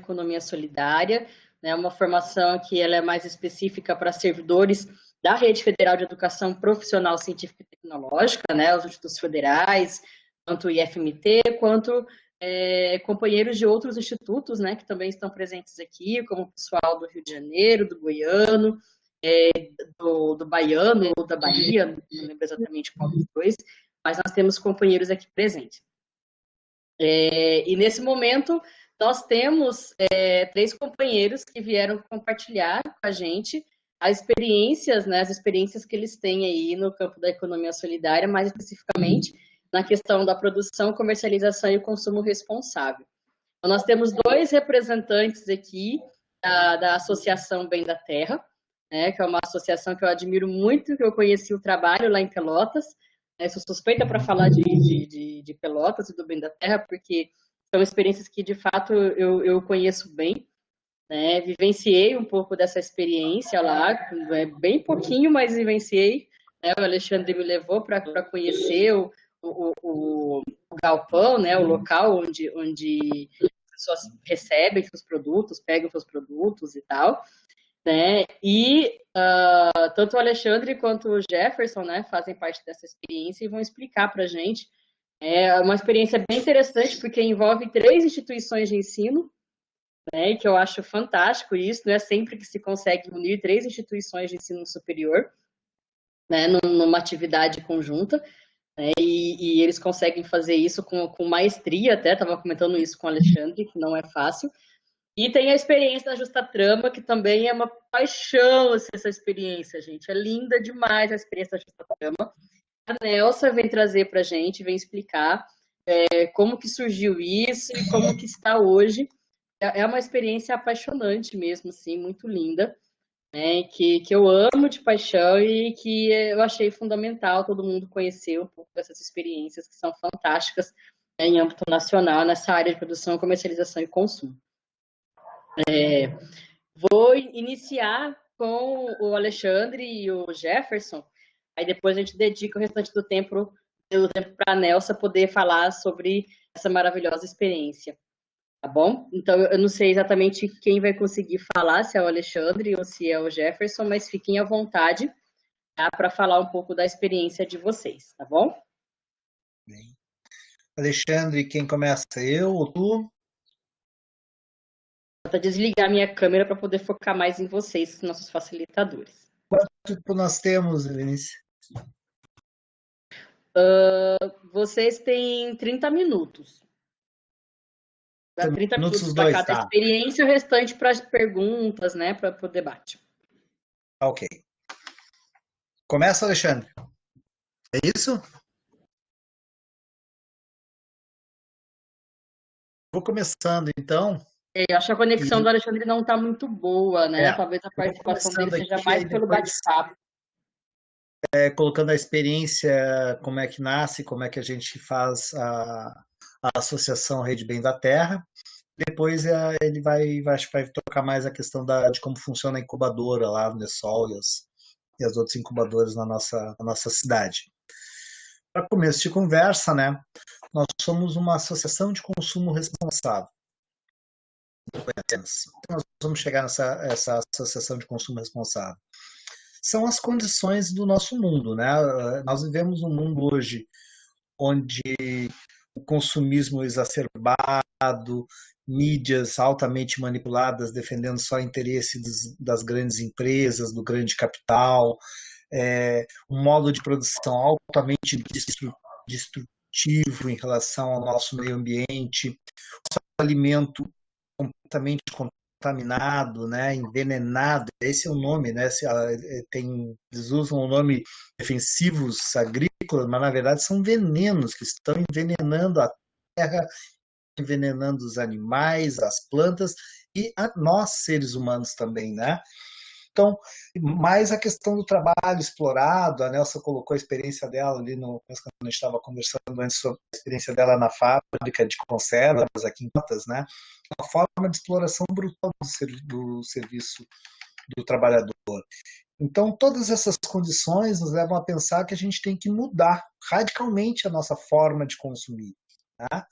Economia Solidária, né, uma formação que ela é mais específica para servidores da Rede Federal de Educação Profissional Científica e Tecnológica, né, os institutos federais, tanto o IFMT, quanto companheiros de outros institutos, né, que também estão presentes aqui, como o pessoal do Rio de Janeiro, do Goiano, do Baiano ou da Bahia, não lembro exatamente qual dos dois, mas nós temos companheiros aqui presentes. E nesse momento, nós temos 3 companheiros que vieram compartilhar com a gente as experiências, né, as experiências que eles têm aí no campo da economia solidária, mais especificamente na questão da produção, comercialização e consumo responsável. Então, nós temos 2 representantes aqui da Associação Bem da Terra, né, que é uma associação que eu admiro muito, que eu conheci o trabalho lá em Pelotas. Sou suspeita para falar de Pelotas e do Bem da Terra, porque são experiências que, de fato, eu conheço bem. Né? Vivenciei um pouco dessa experiência lá, bem pouquinho, mas vivenciei. Né? O Alexandre me levou para conhecer o galpão, né? O local onde as pessoas recebem seus produtos, pegam seus produtos e tal. Né? E tanto o Alexandre quanto o Jefferson, né, fazem parte dessa experiência e vão explicar para a gente. É uma experiência bem interessante, porque envolve 3 instituições de ensino, né, que eu acho fantástico isso, não é sempre que se consegue unir 3 instituições de ensino superior, né, numa atividade conjunta, né, e eles conseguem fazer isso com maestria, até estava comentando isso com o Alexandre, que não é fácil. E tem a experiência da Justa Trama, que também é uma paixão essa experiência, gente. É linda demais a experiência da Justa Trama. A Nelsa vem trazer para a gente, vem explicar como que surgiu isso e como que está hoje. É uma experiência apaixonante mesmo, assim, muito linda, né? Que eu amo de paixão e que eu achei fundamental todo mundo conhecer um pouco dessas experiências que são fantásticas, né, em âmbito nacional, nessa área de produção, comercialização e consumo. Vou iniciar com o Alexandre e o Jefferson, aí depois a gente dedica o restante do tempo para a Nelsa poder falar sobre essa maravilhosa experiência, tá bom? Então, eu não sei exatamente quem vai conseguir falar, se é o Alexandre ou se é o Jefferson, mas fiquem à vontade, tá, para falar um pouco da experiência de vocês, tá bom? Bem. Alexandre, quem começa? Eu ou tu? Vou desligar minha câmera para poder focar mais em vocês, nossos facilitadores. Quanto tempo nós temos, Denise? Vocês têm 30 minutos. 30 minutos os para dois, cada tá. experiência, o restante para as perguntas, né, para o debate. Ok. Começa, Alexandre. É isso? Vou começando, então. Eu acho que a conexão do Alexandre não está muito boa, né? Talvez a Eu vou participação dele começando seja aqui, mais aí pelo depois bate-papo. colocando a experiência, como é que nasce, como é que a gente faz a Associação Rede Bem da Terra. Depois ele acho que vai tocar mais a questão de como funciona a incubadora lá no Nessol e as outras incubadoras na nossa cidade. Para começo de conversa, né, nós somos uma associação de consumo responsável. Então, nós vamos chegar essa associação de consumo responsável. São as condições do nosso mundo, né? Nós vivemos um mundo hoje onde o consumismo exacerbado, mídias altamente manipuladas, defendendo só interesses das grandes empresas, do grande capital, um modo de produção altamente destrutivo em relação ao nosso meio ambiente, o alimento completamente contaminado, né, envenenado, esse é o nome, né, eles usam o nome defensivos agrícolas, mas na verdade são venenos que estão envenenando a terra, envenenando os animais, as plantas e a nós seres humanos também, né? Então, mais a questão do trabalho explorado, a Nelsa colocou a experiência dela ali, quando a gente estava conversando antes sobre a experiência dela na fábrica de conservas aqui em Pelotas, né? Uma forma de exploração brutal do serviço do trabalhador. Então, todas essas condições nos levam a pensar que a gente tem que mudar radicalmente a nossa forma de consumir, né?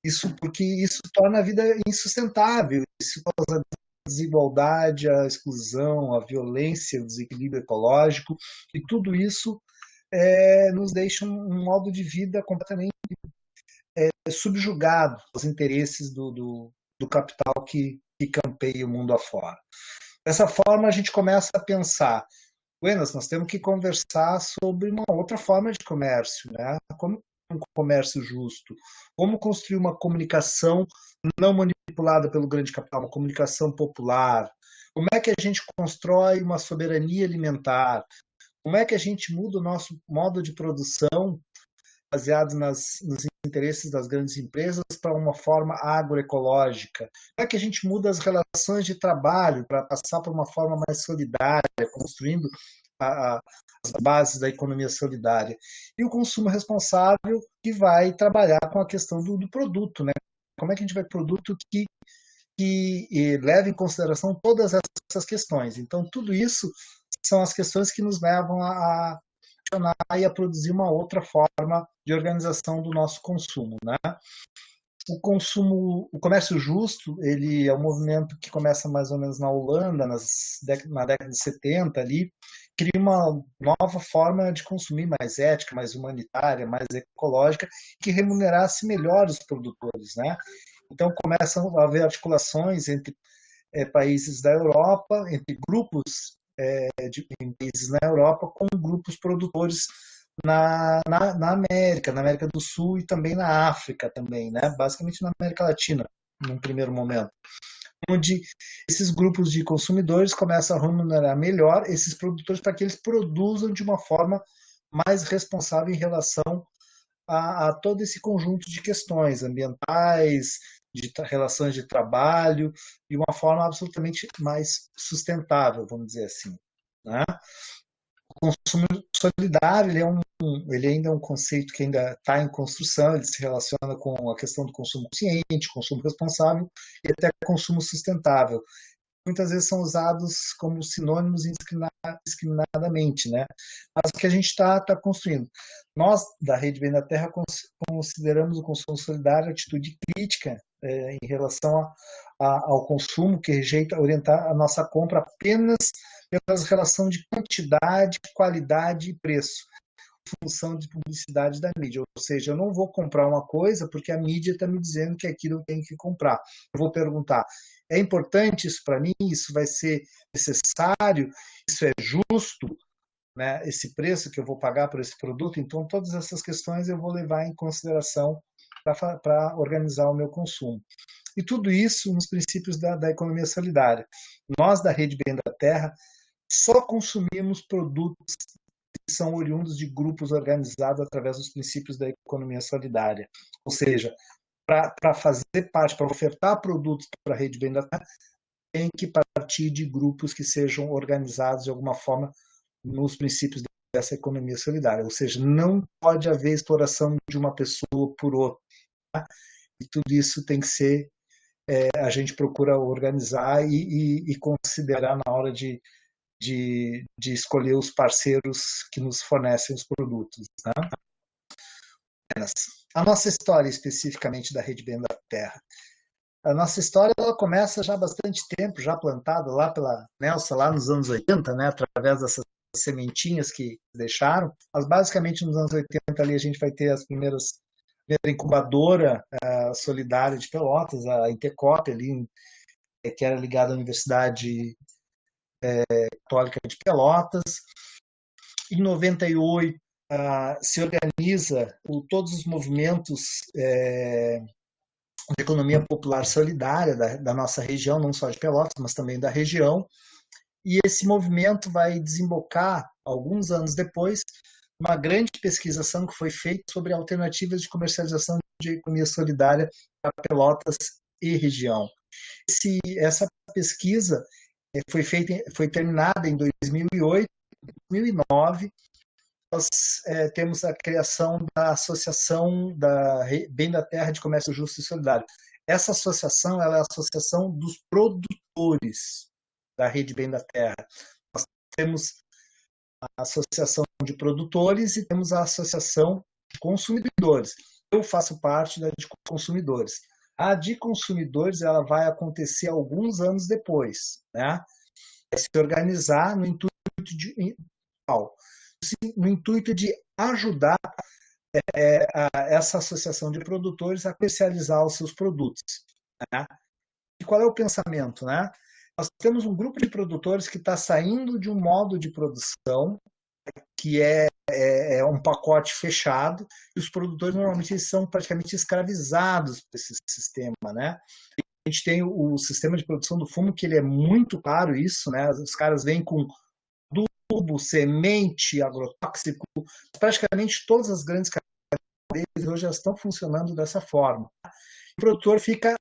Isso porque isso torna a vida insustentável, isso causa a desigualdade, a exclusão, a violência, o desequilíbrio ecológico, e tudo isso nos deixa um modo de vida completamente subjugado aos interesses do capital que campeia o mundo afora. Dessa forma, a gente começa a pensar, Buenas, nós temos que conversar sobre uma outra forma de comércio, né? Como um comércio justo, como construir uma comunicação não manipulada pelo grande capital, uma comunicação popular, como é que a gente constrói uma soberania alimentar, como é que a gente muda o nosso modo de produção baseado nos interesses das grandes empresas para uma forma agroecológica? Como é que a gente muda as relações de trabalho para passar por uma forma mais solidária, construindo as bases da economia solidária? E o consumo responsável, que vai trabalhar com a questão do produto, né? Como é que a gente vai produto que leve em consideração todas essas questões? Então, tudo isso são as questões que nos levam a questionar e a produzir uma outra forma de organização do nosso consumo, né? O comércio justo, ele é um movimento que começa mais ou menos na Holanda, na década de 70 ali, cria uma nova forma de consumir mais ética, mais humanitária, mais ecológica, que remunerasse melhor os produtores, né? Então começam a haver articulações entre países da Europa, entre grupos em países na Europa, com grupos produtores na América do Sul e também na África também, né? Basicamente na América Latina, num primeiro momento, onde esses grupos de consumidores começam a remunerar melhor esses produtores para que eles produzam de uma forma mais responsável em relação a todo esse conjunto de questões ambientais, de relações de trabalho, de uma forma absolutamente mais sustentável, vamos dizer assim, né? O consumo solidário ele ainda é um conceito que ainda está em construção, ele se relaciona com a questão do consumo consciente, consumo responsável e até consumo sustentável. Muitas vezes são usados como sinônimos indiscriminadamente, né? Mas o que a gente está construindo. Nós, da Rede Bem da Terra, consideramos o consumo solidário atitude crítica em relação ao consumo que rejeita orientar a nossa compra apenas pela relação de quantidade, qualidade e preço, função de publicidade da mídia. Ou seja, eu não vou comprar uma coisa porque a mídia está me dizendo que aquilo eu tenho que comprar. Eu vou perguntar, é importante isso para mim? Isso vai ser necessário? Isso é justo? Né, esse preço que eu vou pagar por esse produto? Então, todas essas questões eu vou levar em consideração para organizar o meu consumo. E tudo isso nos princípios da economia solidária. Nós, da Rede Bem da Terra, só consumimos produtos que são oriundos de grupos organizados através dos princípios da economia solidária. Ou seja, para fazer parte, para ofertar produtos para a Rede Bem da Terra, tem que partir de grupos que sejam organizados de alguma forma nos princípios dessa economia solidária. Ou seja, não pode haver exploração de uma pessoa por outra. Tá? E tudo isso tem que ser, a gente procura organizar e considerar na hora de escolher os parceiros que nos fornecem os produtos. Né? A nossa história, especificamente da Rede Bem da Terra. A nossa história ela começa já há bastante tempo, já plantada lá pela Nelsa, lá nos anos 80, né, através dessas sementinhas que deixaram. Mas basicamente nos anos 80 ali a gente vai ter a primeira incubadora solidária de Pelotas, a Intercop, ali, que era ligada à Universidade Católica de Pelotas. Em 98 se organiza todos os movimentos de economia popular solidária da nossa região, não só de Pelotas, mas também da região. E esse movimento vai desembocar, alguns anos depois, uma grande pesquisação que foi feita sobre alternativas de comercialização de economia solidária para Pelotas e região. Essa pesquisa foi terminada em 2008, 2009. Nós temos a criação da Associação da Bem da Terra de Comércio Justo e Solidário. Essa associação ela é a associação dos produtores da Rede Bem da Terra. Nós temos a Associação de Produtores e temos a Associação de Consumidores. eu faço parte da de consumidores. A de consumidores ela vai acontecer alguns anos depois, né? Vai se organizar no intuito de ajudar essa associação de produtores a comercializar os seus produtos, né? E qual é o pensamento, né? Nós temos um grupo de produtores que está saindo de um modo de produção que é um pacote fechado, e os produtores normalmente eles são praticamente escravizados por esse sistema, né? A gente tem o sistema de produção do fumo, que ele é muito caro isso, né? Os caras vêm com adubo, semente, agrotóxico, praticamente todas as grandes cadeias hoje já estão funcionando dessa forma. O produtor fica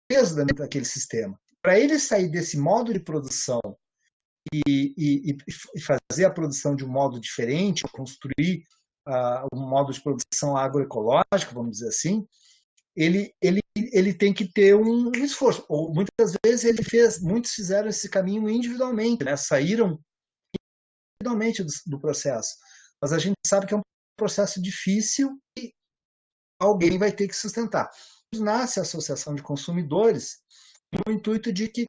preso dentro daquele sistema. Para ele sair desse modo de produção e fazer a produção de um modo diferente, construir um modo de produção agroecológica, vamos dizer assim, ele tem que ter um esforço. Ou, muitas vezes muitos fizeram esse caminho individualmente, né? Saíram individualmente do processo. Mas a gente sabe que é um processo difícil e alguém vai ter que sustentar. Nasce a Associação de Consumidores no intuito de que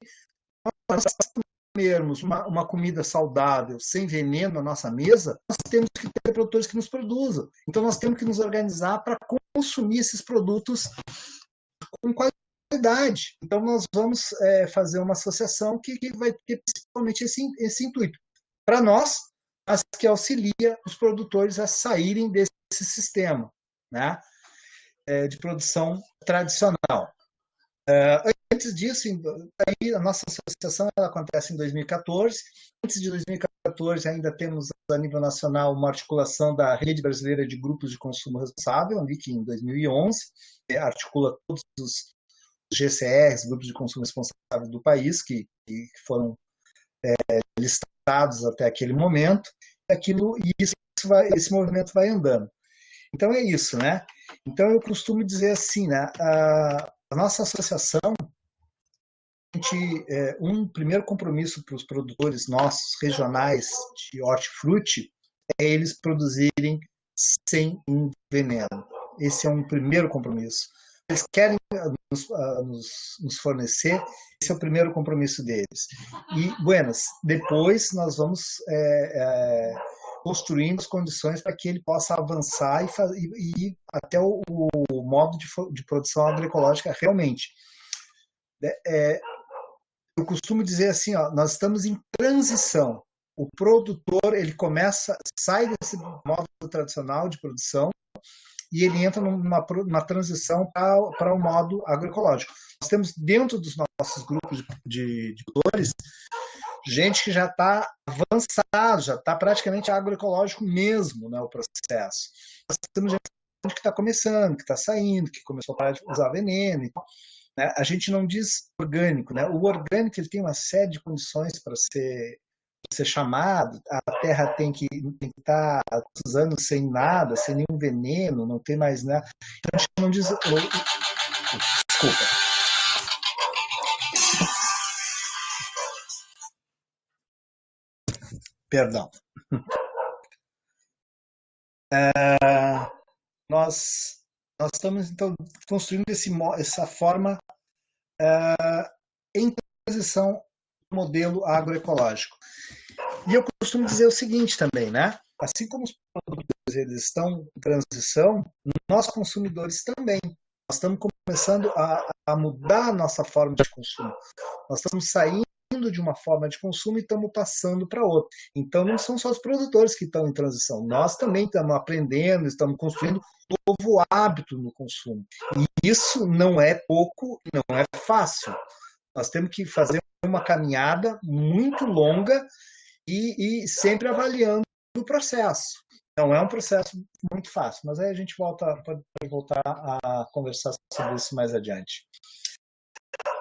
nós comermos uma comida saudável, sem veneno na nossa mesa, nós temos que ter produtores que nos produzam. Então, nós temos que nos organizar para consumir esses produtos com qualidade. Então, nós vamos fazer uma associação que vai ter principalmente esse intuito. Para nós, mas que auxilia os produtores a saírem desse sistema, né, de produção tradicional. Antes disso, aí a nossa associação ela acontece em 2014. Antes de 2014, ainda temos a nível nacional uma articulação da Rede Brasileira de Grupos de Consumo Responsável, que em 2011 articula todos os GCRs, Grupos de Consumo Responsável do país, que foram listados até aquele momento, esse movimento vai andando. Então é isso, né? Então eu costumo dizer assim, né? A nossa associação, um primeiro compromisso para os produtores nossos regionais de hortifruti é eles produzirem sem veneno. Esse é um primeiro compromisso. Eles querem nos fornecer, esse é o primeiro compromisso deles. E, buenas, depois nós vamos construindo as condições para que ele possa avançar e ir até o modo de produção agroecológica realmente. Eu costumo dizer assim, nós estamos em transição. O produtor ele sai desse modo tradicional de produção e ele entra numa transição para o modo agroecológico. Nós temos dentro dos nossos grupos de produtores gente que já está avançado, já está praticamente agroecológico mesmo, né, o processo. Nós temos gente que está começando, que está saindo, que começou a parar de usar veneno. Né? A gente não diz orgânico, né? O orgânico ele tem uma série de condições para ser chamado. A terra tem que estar há anos sem nada, sem nenhum veneno, não tem mais nada. Então a gente não diz. Desculpa. Perdão. Nós estamos, então, construindo essa forma em transição ao modelo agroecológico. E eu costumo dizer o seguinte também, né? Assim como os produtores eles estão em transição, nós consumidores também. Nós estamos começando a mudar a nossa forma de consumo. Nós estamos saindo de uma forma de consumo e estamos passando para outra. Então, não são só os produtores que estão em transição. Nós também estamos aprendendo, estamos construindo um novo hábito no consumo. E isso não é pouco, não é fácil. Nós temos que fazer uma caminhada muito longa e sempre avaliando o processo. Não é um processo muito fácil, mas aí a gente pode voltar a conversar sobre isso mais adiante.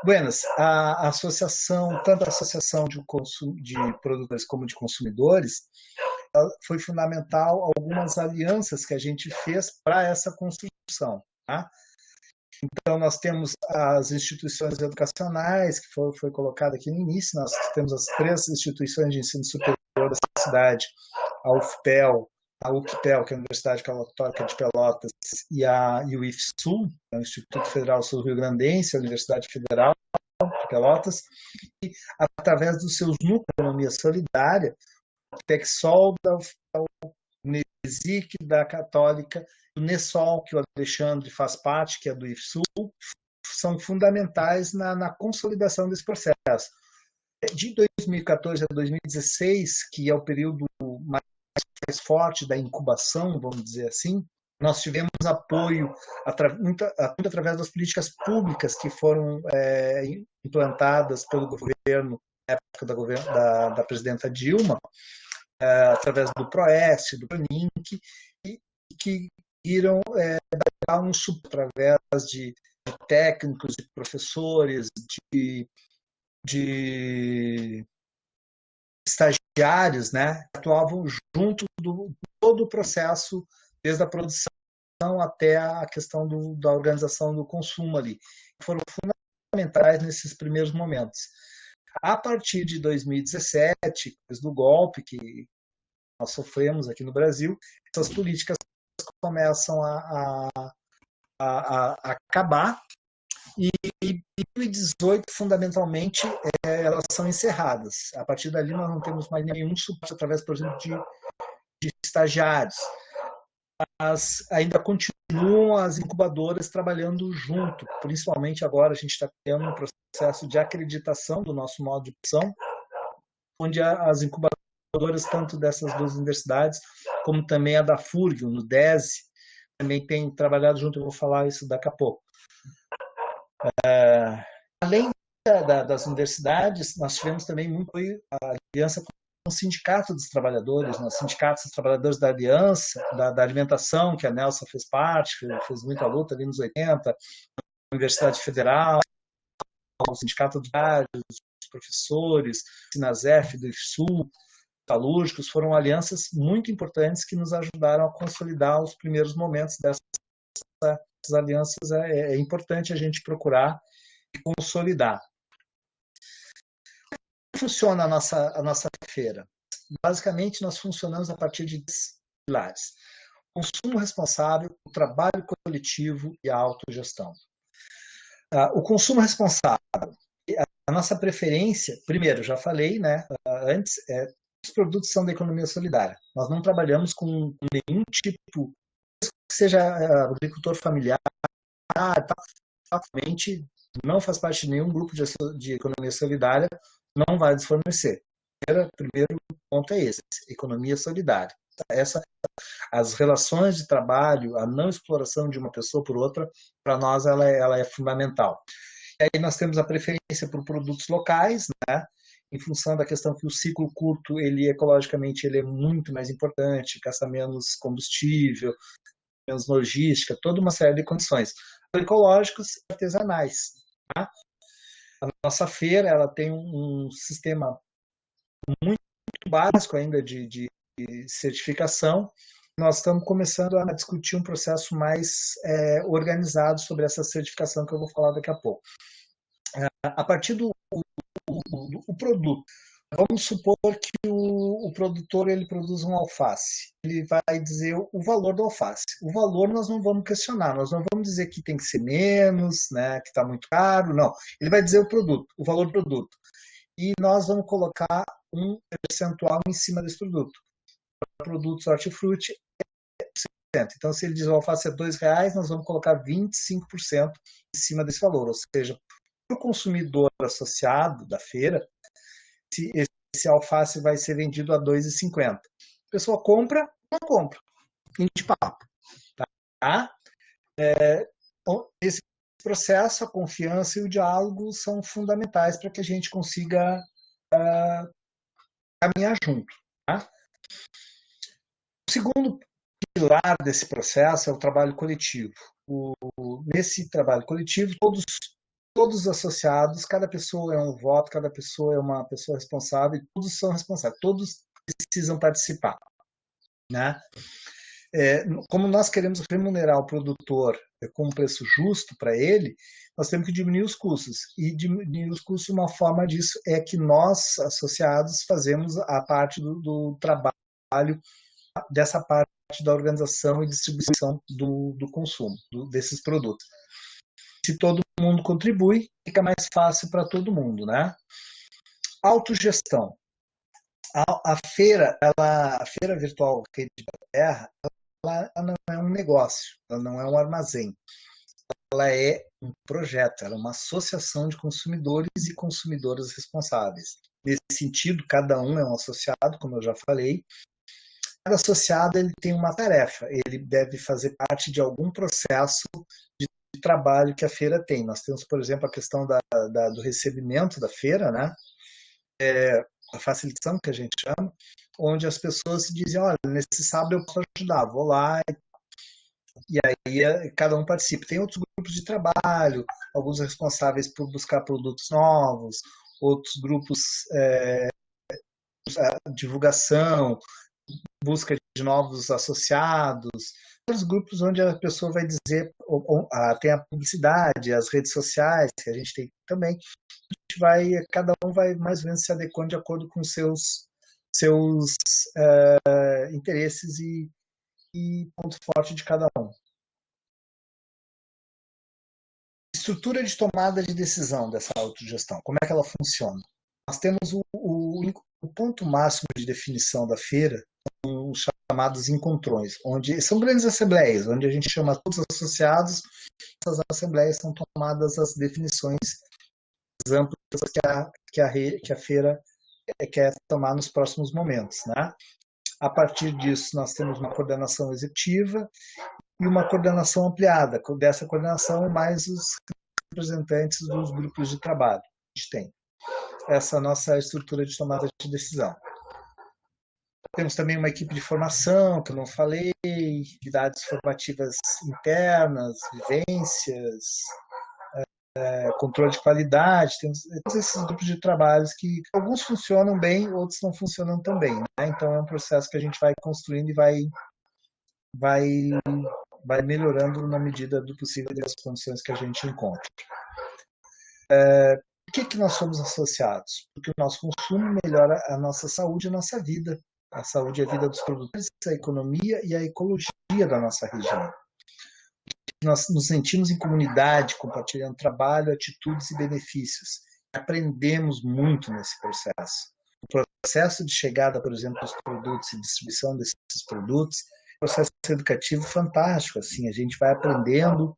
Buenas, a associação, tanto a associação de produtores como de consumidores, foi fundamental algumas alianças que a gente fez para essa construção. Tá? Então, nós temos as instituições educacionais, que foi colocado aqui no início, nós temos as 3 instituições de ensino superior da cidade, a UFPEL, a UQPEL, que é a Universidade Católica de Pelotas, e o IFSU, é o Instituto Federal Sul-Rio-Grandense, a Universidade Federal de Pelotas, e através dos seus núcleos de economia solidária, o TECSOL, da UNESIC, da Católica, o NESOL, que o Alexandre faz parte, que é do IFSU, são fundamentais na consolidação desse processo. De 2014 a 2016, que é o período mais forte da incubação, vamos dizer assim, nós tivemos apoio muito através das políticas públicas que foram implantadas pelo governo, na época da presidenta Dilma, através do PROEST, do PRONINC, e que iram dar um suporte através de técnicos, de professores, de estagiários, né, que atuavam junto do todo o processo, desde a produção até a questão da organização do consumo ali. Foram fundamentais nesses primeiros momentos. A partir de 2017, depois do golpe que nós sofremos aqui no Brasil, essas políticas começam a acabar, e em 2018, fundamentalmente, elas são encerradas. A partir dali, nós não temos mais nenhum suporte através, por exemplo, de estagiários. Mas ainda continuam as incubadoras trabalhando junto. Principalmente agora, a gente está tendo um processo de acreditação do nosso modo de produção, onde as incubadoras, tanto dessas duas universidades, como também a da FURG, no DESE, também tem trabalhado junto. Eu vou falar isso daqui a pouco. Além das universidades, nós tivemos também muito a aliança com o Sindicato dos Trabalhadores, né? Sindicato dos Trabalhadores da Aliança, da Alimentação, que a Nelsa fez parte, fez muita luta ali nos 80, a Universidade Federal, o Sindicato dos Professores, Sinasef, do IFSU, Metalúrgicos, foram alianças muito importantes que nos ajudaram a consolidar os primeiros momentos dessas alianças. É importante a gente procurar e consolidar. Como funciona a nossa feira? Basicamente, nós funcionamos a partir de 10 pilares: consumo responsável, o trabalho coletivo e a autogestão. O consumo responsável, a nossa preferência, primeiro, já falei, né, antes, os produtos são da economia solidária. Nós não trabalhamos com nenhum tipo, que seja agricultor familiar, realmente não faz parte de nenhum grupo de economia solidária, não vai desfornecer. O primeiro ponto é esse: economia solidária. As relações de trabalho, a não exploração de uma pessoa por outra, para nós ela é fundamental. E aí nós temos a preferência por produtos locais, né? Em função da questão que o ciclo curto, ecologicamente, ele é muito mais importante, gasta menos combustível, menos logística, toda uma série de condições. Ecológicos e artesanais. Tá? A nossa feira ela tem um sistema muito básico ainda de certificação. Nós estamos começando a discutir um processo mais organizado sobre essa certificação, que eu vou falar daqui a pouco. A partir do produto, vamos supor que o produtor ele produz um alface. Ele vai dizer o valor do alface. O valor nós não vamos questionar, nós não vamos dizer que tem que ser menos, né, que está muito caro, não. Ele vai dizer o valor do produto. E nós vamos colocar um percentual em cima desse produto. Para produtos hortifruti, então, se ele diz o alface é R$2, nós vamos colocar 25% em cima desse valor. Ou seja, para o consumidor associado da feira, esse alface vai ser vendido a R$2,50. A pessoa compra ou não compra. Fim de papo. Tá? Esse processo, a confiança e o diálogo são fundamentais para que a gente consiga caminhar junto. Tá? O segundo pilar desse processo é o trabalho coletivo. Nesse trabalho coletivo, todos os associados, cada pessoa é um voto, cada pessoa é uma pessoa responsável, e todos são responsáveis, todos precisam participar. Né? Como nós queremos remunerar o produtor com um preço justo para ele, nós temos que diminuir os custos. E diminuir os custos, uma forma disso é que nós, associados, fazemos a parte do trabalho dessa parte da organização e distribuição do consumo desses produtos. Se todo mundo contribui, fica mais fácil para todo mundo, né? Autogestão. A feira virtual Rede da Terra, ela não é um negócio, ela não é um armazém. Ela é um projeto, ela é uma associação de consumidores e consumidoras responsáveis. Nesse sentido, cada um é um associado, como eu já falei. Cada associado ele tem uma tarefa, ele deve fazer parte de algum processo de trabalho que a feira tem. Nós temos, por exemplo, a questão do recebimento da feira, né? A facilitação, que a gente chama, onde as pessoas se dizem, olha, nesse sábado eu posso ajudar, vou lá, e aí cada um participa. Tem outros grupos de trabalho, alguns responsáveis por buscar produtos novos, outros grupos divulgação, busca de novos associados, os grupos onde a pessoa vai dizer, tem a publicidade, as redes sociais, que a gente tem também, cada um vai mais ou menos se adequando de acordo com seus interesses e ponto forte de cada um. Estrutura de tomada de decisão dessa autogestão, como é que ela funciona? Nós temos o ponto máximo de definição da feira, são os chamados encontrões, onde são grandes assembleias, onde a gente chama todos os associados, essas assembleias são tomadas as definições amplas que a feira quer tomar nos próximos momentos, né? A partir disso, nós temos uma coordenação executiva e uma coordenação ampliada. Dessa coordenação, mais os representantes dos grupos de trabalho. A gente tem essa nossa estrutura de tomada de decisão. Temos também uma equipe de formação, que eu não falei, atividades formativas internas, vivências, controle de qualidade, temos esses grupos de trabalhos que alguns funcionam bem, outros não funcionam tão bem, né? Então é um processo que a gente vai construindo e vai melhorando na medida do possível das condições que a gente encontra. Por que nós somos associados? Porque o nosso consumo melhora a nossa saúde e a nossa vida. A saúde e a vida dos produtores, a economia e a ecologia da nossa região. Nós nos sentimos em comunidade, compartilhando trabalho, atitudes e benefícios. Aprendemos muito nesse processo. O processo de chegada, por exemplo, dos produtos e distribuição desses produtos, é um processo educativo fantástico. Assim, a gente vai aprendendo.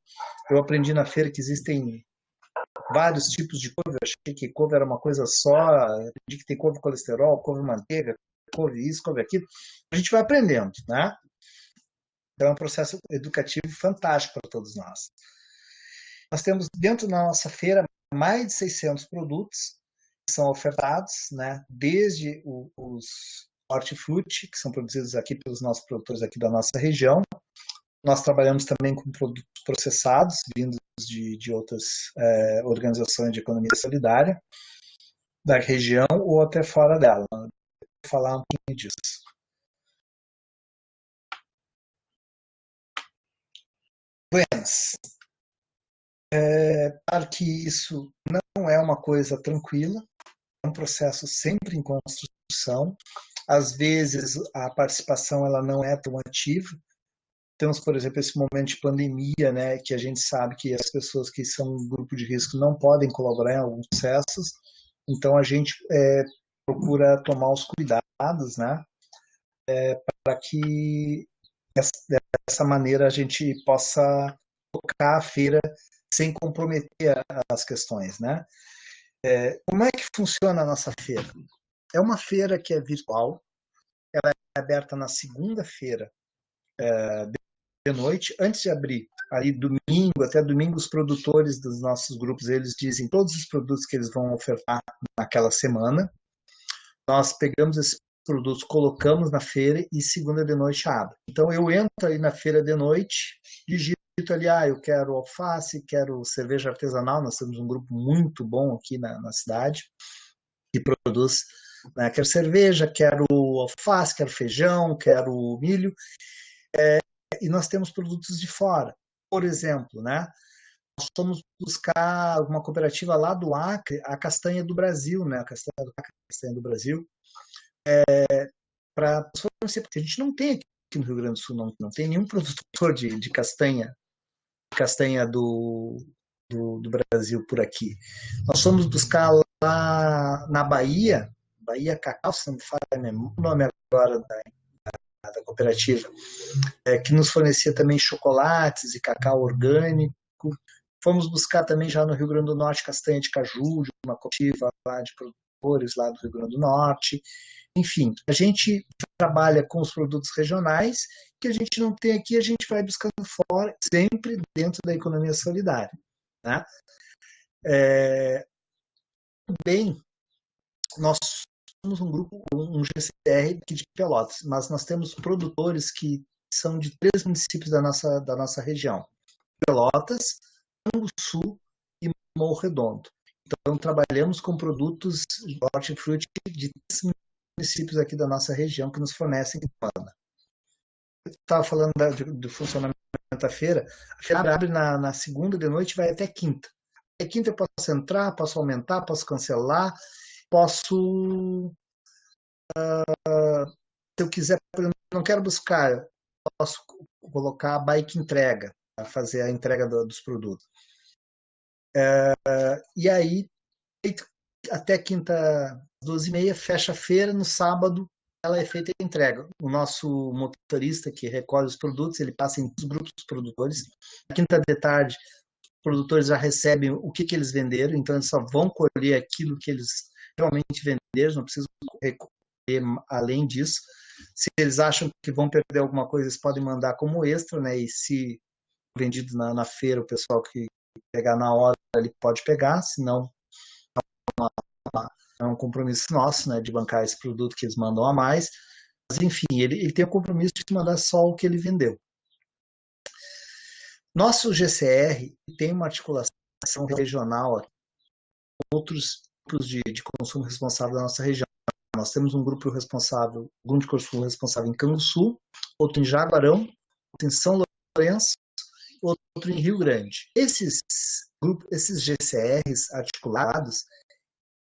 Eu aprendi na feira que existem vários tipos de couve. Eu achei que couve era uma coisa só. Aprendi que tem couve colesterol, couve manteiga, couve isso, couve aquilo. A gente vai aprendendo, né? Então, é um processo educativo fantástico para todos nós. Nós temos dentro da nossa feira mais de 600 produtos que são ofertados, né? Desde os hortifruti, que são produzidos aqui pelos nossos produtores aqui da nossa região. Nós trabalhamos também com produtos processados, vindos de outras organizações de economia solidária, da região ou até fora dela. Vou falar um pouquinho disso. Doenças. Claro que isso não é uma coisa tranquila, é um processo sempre em construção. Às vezes a participação ela não é tão ativa. Temos, por exemplo, esse momento de pandemia, né, que a gente sabe que as pessoas que são um grupo de risco não podem colaborar em alguns processos. Então a gente procura tomar os cuidados, né, para que dessa maneira a gente possa tocar a feira sem comprometer as questões, né? Como é que funciona a nossa feira? É uma feira que é virtual, ela é aberta na segunda-feira de noite, antes de abrir, ali domingo, até domingo, os produtores dos nossos grupos, eles dizem todos os produtos que eles vão ofertar naquela semana. Nós pegamos esses produtos, colocamos na feira e segunda de noite abre. Então eu entro ali na feira de noite, digito ali, eu quero alface, quero cerveja artesanal, nós temos um grupo muito bom aqui na cidade, que produz, né, quero cerveja, quero alface, quero feijão, quero milho, e nós temos produtos de fora. Por exemplo, né, nós fomos buscar uma cooperativa lá do Acre, a castanha do Brasil, né, a castanha do Brasil, para fornecer, porque a gente não tem aqui no Rio Grande do Sul, não tem nenhum produtor de castanha do Brasil por aqui. Nós fomos buscar lá na Bahia Cacau, se não me falha o nome agora da cooperativa, que nos fornecia também chocolates e cacau orgânico. Fomos buscar também já no Rio Grande do Norte castanha de caju, de uma cooperativa lá de produtores lá do Rio Grande do Norte. Enfim, a gente trabalha com os produtos regionais que a gente não tem aqui, a gente vai buscando fora, sempre dentro da economia solidária. Né? Também, nós somos um grupo, um GCR aqui de Pelotas, mas nós temos produtores que são de 3 municípios da nossa região: Pelotas, Canguçu e Morro Redondo. Então, trabalhamos com produtos de hortifruti de 3 municípios aqui da nossa região que nos fornecem demanda. Eu estava falando do funcionamento da feira. A feira abre na segunda de noite e vai até quinta. Até quinta eu posso entrar, posso aumentar, posso cancelar, posso, se eu quiser, não quero buscar, posso colocar a bike entrega, para fazer a entrega dos produtos. E aí, até quinta, 12h30, fecha a feira, no sábado ela é feita a entrega. O nosso motorista que recolhe os produtos, ele passa em grupos produtores. Na quinta de tarde, os produtores já recebem o que eles venderam, então eles só vão colher aquilo que eles realmente venderam, não precisam recolher além disso. Se eles acham que vão perder alguma coisa, eles podem mandar como extra, né? E se vendido na feira, o pessoal que pegar na hora, ele pode pegar, senão é um compromisso nosso, né, de bancar esse produto que eles mandam a mais. Mas, enfim, ele tem o compromisso de mandar só o que ele vendeu. Nosso GCR tem uma articulação regional com outros grupos de consumo responsável da nossa região. Nós temos um grupo de consumo responsável em Canguçu, outro em Jaguarão, outro em São Lourenço, outro em Rio Grande. Esses GCRs articulados,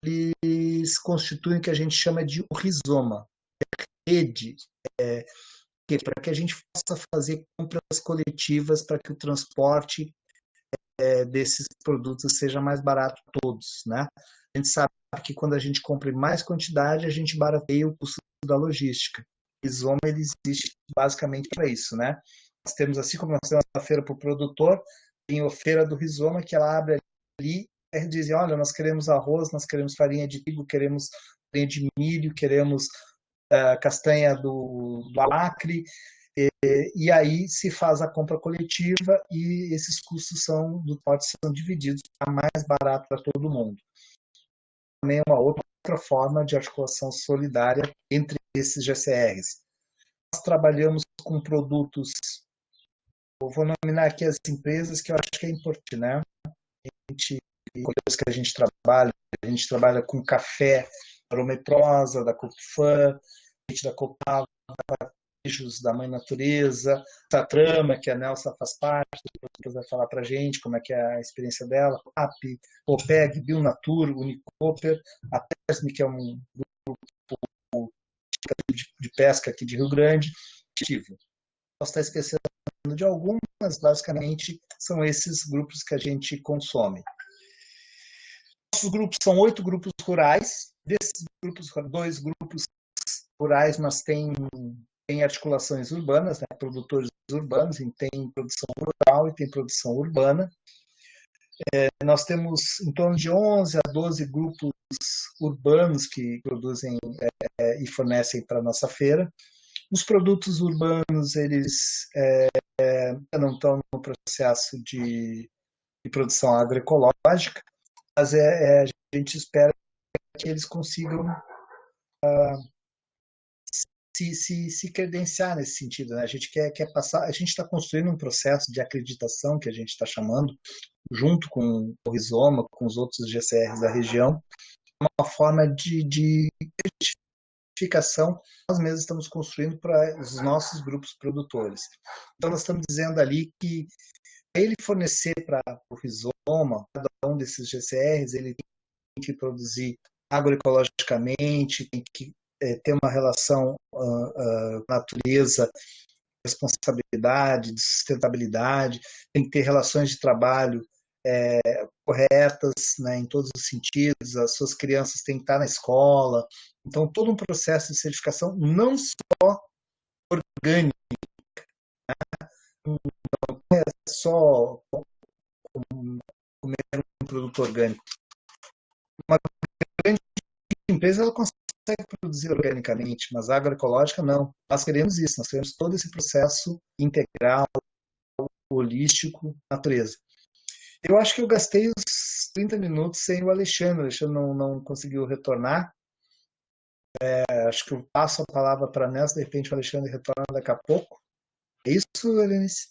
eles constituem o que a gente chama de rizoma, rede, para que a gente possa fazer compras coletivas para que o transporte desses produtos seja mais barato a todos. Né? A gente sabe que quando a gente compra em mais quantidade, a gente barateia o custo da logística. O rizoma ele existe basicamente para isso. Né? Nós temos, assim como nós temos a feira para o produtor, tem a feira do rizoma, que ela abre ali e dizem, olha, nós queremos arroz, nós queremos farinha de trigo, queremos farinha de milho, queremos castanha do Acre, e aí se faz a compra coletiva e esses custos do pote são divididos para mais barato para todo mundo. Também é uma outra forma de articulação solidária entre esses GCRs. Nós trabalhamos com produtos, eu vou nominar aqui as empresas que eu acho que é importante, né? Que a gente trabalha com café, Aromeprosa, da Copfan, da Copal, da Mãe Natureza, da Trama, que a Nelsa faz parte, depois vai falar para a gente como é que é a experiência dela, AP, OPEG, Bionatur, Unicoper, a PESME, que é um grupo de pesca aqui de Rio Grande. Posso estar esquecendo de algumas, mas basicamente são esses grupos que a gente consome. Nossos grupos são 8 grupos rurais. Desses grupos, 2 grupos rurais, nós tem articulações urbanas, né, produtores urbanos, e tem produção rural e tem produção urbana. Nós temos em torno de 11 a 12 grupos urbanos que produzem e fornecem para a nossa feira. Os produtos urbanos, eles não estão no processo de produção agroecológica, mas a gente espera que eles consigam se credenciar nesse sentido. Né? A gente quer passar, a gente está construindo um processo de acreditação, que a gente está chamando, junto com o Rizoma, com os outros GCRs da região, uma forma de certificação nós mesmos estamos construindo para os nossos grupos produtores. Então, nós estamos dizendo ali que ele fornecer para o Rizoma, cada um desses GCRs, ele tem que produzir agroecologicamente, tem que ter uma relação com a natureza, responsabilidade, de sustentabilidade, tem que ter relações de trabalho corretas, né, em todos os sentidos, as suas crianças têm que estar na escola, então todo um processo de certificação não só orgânico, não é só comer um produto orgânico. Uma grande empresa ela consegue produzir organicamente, mas a agroecológica não. Nós queremos isso, nós queremos todo esse processo integral, holístico, natureza. Eu acho que eu gastei os 30 minutos sem o Alexandre não conseguiu retornar. Acho que eu passo a palavra para a Nelson, de repente o Alexandre retorna daqui a pouco. É isso, Helenice?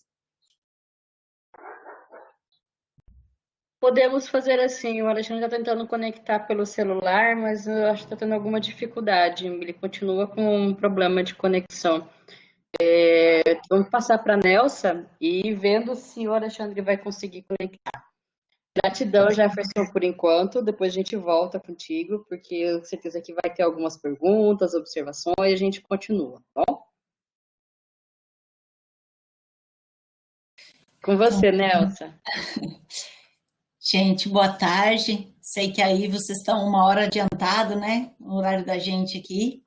Podemos fazer assim, o Alexandre está tentando conectar pelo celular, mas eu acho que está tendo alguma dificuldade, ele continua com um problema de conexão. Vamos passar para a Nelsa e vendo se o Alexandre vai conseguir conectar. Gratidão, Jefferson, por enquanto, depois a gente volta contigo, porque eu tenho certeza que vai ter algumas perguntas, observações, e a gente continua, tá bom? Com você, Nelsa. Gente, boa tarde. Sei que aí vocês estão uma hora adiantado, né? O horário da gente aqui.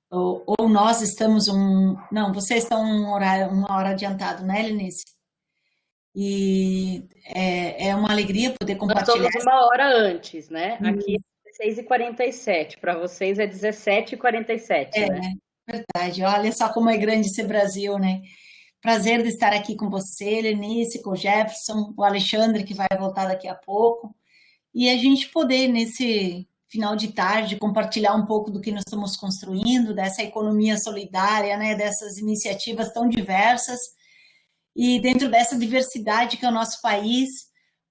Ou nós estamos Não, vocês estão uma hora adiantado, né, Lenice? E é uma alegria poder compartilhar. Nós estamos uma hora antes, né? Aqui é 16h47, para vocês é 17h47, né? Verdade. Olha só como é grande esse Brasil, né? Prazer de estar aqui com você, Lenice, com o Jefferson, o Alexandre, que vai voltar daqui a pouco. E a gente poder, nesse final de tarde, compartilhar um pouco do que nós estamos construindo, dessa economia solidária, né? Dessas iniciativas tão diversas. E dentro dessa diversidade que é o nosso país,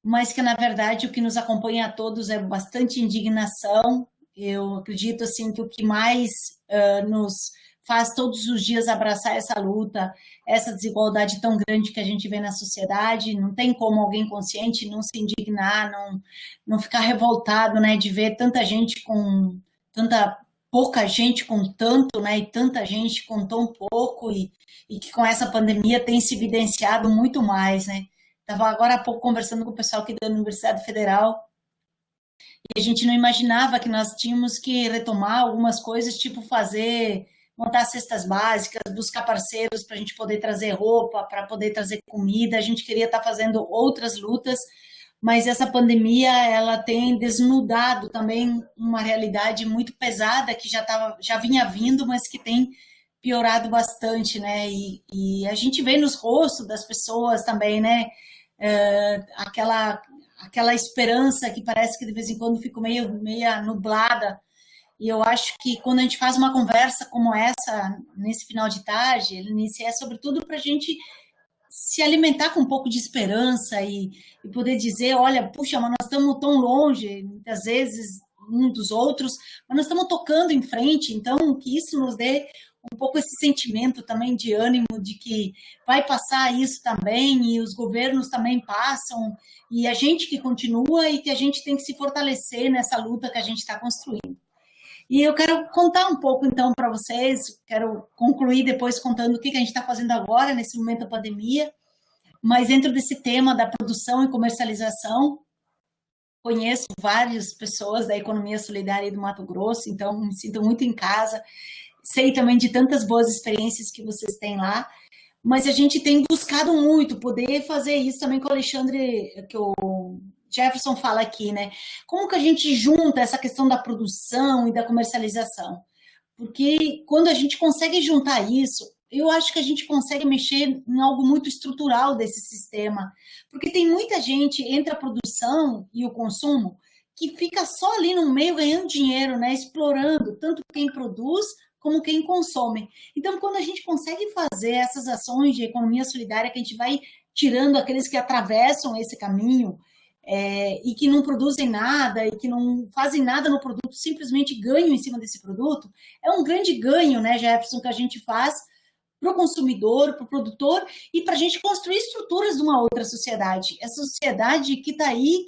mas que, na verdade, o que nos acompanha a todos é bastante indignação. Eu acredito, assim, que o que mais nos faz todos os dias abraçar essa luta, essa desigualdade tão grande que a gente vê na sociedade, não tem como alguém consciente não se indignar, não ficar revoltado, né, de ver tanta gente com tanta pouca gente com tanto, né, e tanta gente com tão pouco, e que com essa pandemia tem se evidenciado muito mais, né. Estava agora há pouco conversando com o pessoal aqui da Universidade Federal, e a gente não imaginava que nós tínhamos que retomar algumas coisas, tipo montar cestas básicas, buscar parceiros para a gente poder trazer roupa, para poder trazer comida. A gente queria estar fazendo outras lutas, mas essa pandemia ela tem desnudado também uma realidade muito pesada que já vinha vindo, mas que tem piorado bastante, né? E a gente vê nos rostos das pessoas também, né? Aquela esperança que parece que de vez em quando fica meio nublada. E eu acho que quando a gente faz uma conversa como essa, nesse final de tarde, é sobretudo para a gente se alimentar com um pouco de esperança e poder dizer, olha, puxa, mas nós estamos tão longe, muitas vezes, um dos outros, mas nós estamos tocando em frente, então que isso nos dê um pouco esse sentimento também de ânimo, de que vai passar isso também, e os governos também passam, e a gente que continua e que a gente tem que se fortalecer nessa luta que a gente está construindo. E eu quero contar um pouco, então, para vocês, quero concluir depois contando o que a gente está fazendo agora, nesse momento da pandemia, mas dentro desse tema da produção e comercialização, conheço várias pessoas da economia solidária do Mato Grosso, então me sinto muito em casa, sei também de tantas boas experiências que vocês têm lá, mas a gente tem buscado muito poder fazer isso também com o Alexandre, que o Jefferson fala aqui, né? Como que a gente junta essa questão da produção e da comercialização? Porque quando a gente consegue juntar isso, eu acho que a gente consegue mexer em algo muito estrutural desse sistema. Porque tem muita gente entre a produção e o consumo que fica só ali no meio ganhando dinheiro, né? Explorando tanto quem produz como quem consome. Então, quando a gente consegue fazer essas ações de economia solidária, que a gente vai tirando aqueles que atravessam esse caminho, e que não produzem nada, e que não fazem nada no produto, simplesmente ganham em cima desse produto, é um grande ganho, né, Jefferson, que a gente faz para o consumidor, para o produtor, e para a gente construir estruturas de uma outra sociedade. Essa sociedade que está aí,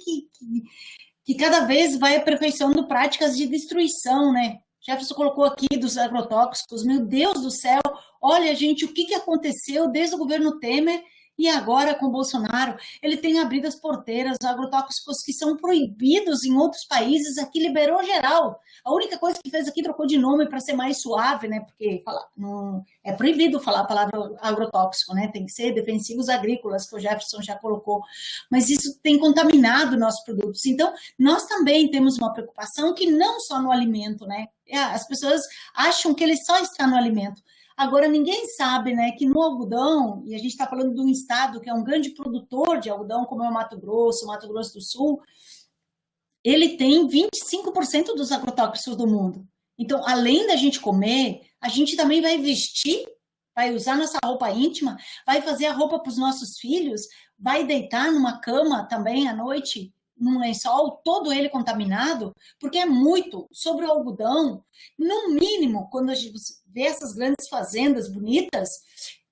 que cada vez vai aperfeiçoando práticas de destruição, né? Jefferson colocou aqui dos agrotóxicos, meu Deus do céu, olha, gente, o que aconteceu desde o governo Temer e agora com o Bolsonaro? Ele tem abrido as porteiras, os agrotóxicos que são proibidos em outros países, aqui liberou geral. A única coisa que fez aqui, trocou de nome para ser mais suave, né? Porque não, é proibido falar a palavra agrotóxico, né? Tem que ser defensivos agrícolas, que o Jefferson já colocou. Mas isso tem contaminado nossos produtos. Então, nós também temos uma preocupação que não só no alimento, né? As pessoas acham que ele só está no alimento. Agora, ninguém sabe, né, que no algodão, e a gente está falando de um estado que é um grande produtor de algodão, como é o Mato Grosso do Sul, ele tem 25% dos agrotóxicos do mundo. Então, além da gente comer, a gente também vai vestir, vai usar nossa roupa íntima, vai fazer a roupa para os nossos filhos, vai deitar numa cama também à noite, num lençol, todo ele contaminado, porque é muito. Sobre o algodão, no mínimo, quando a gente vê essas grandes fazendas bonitas,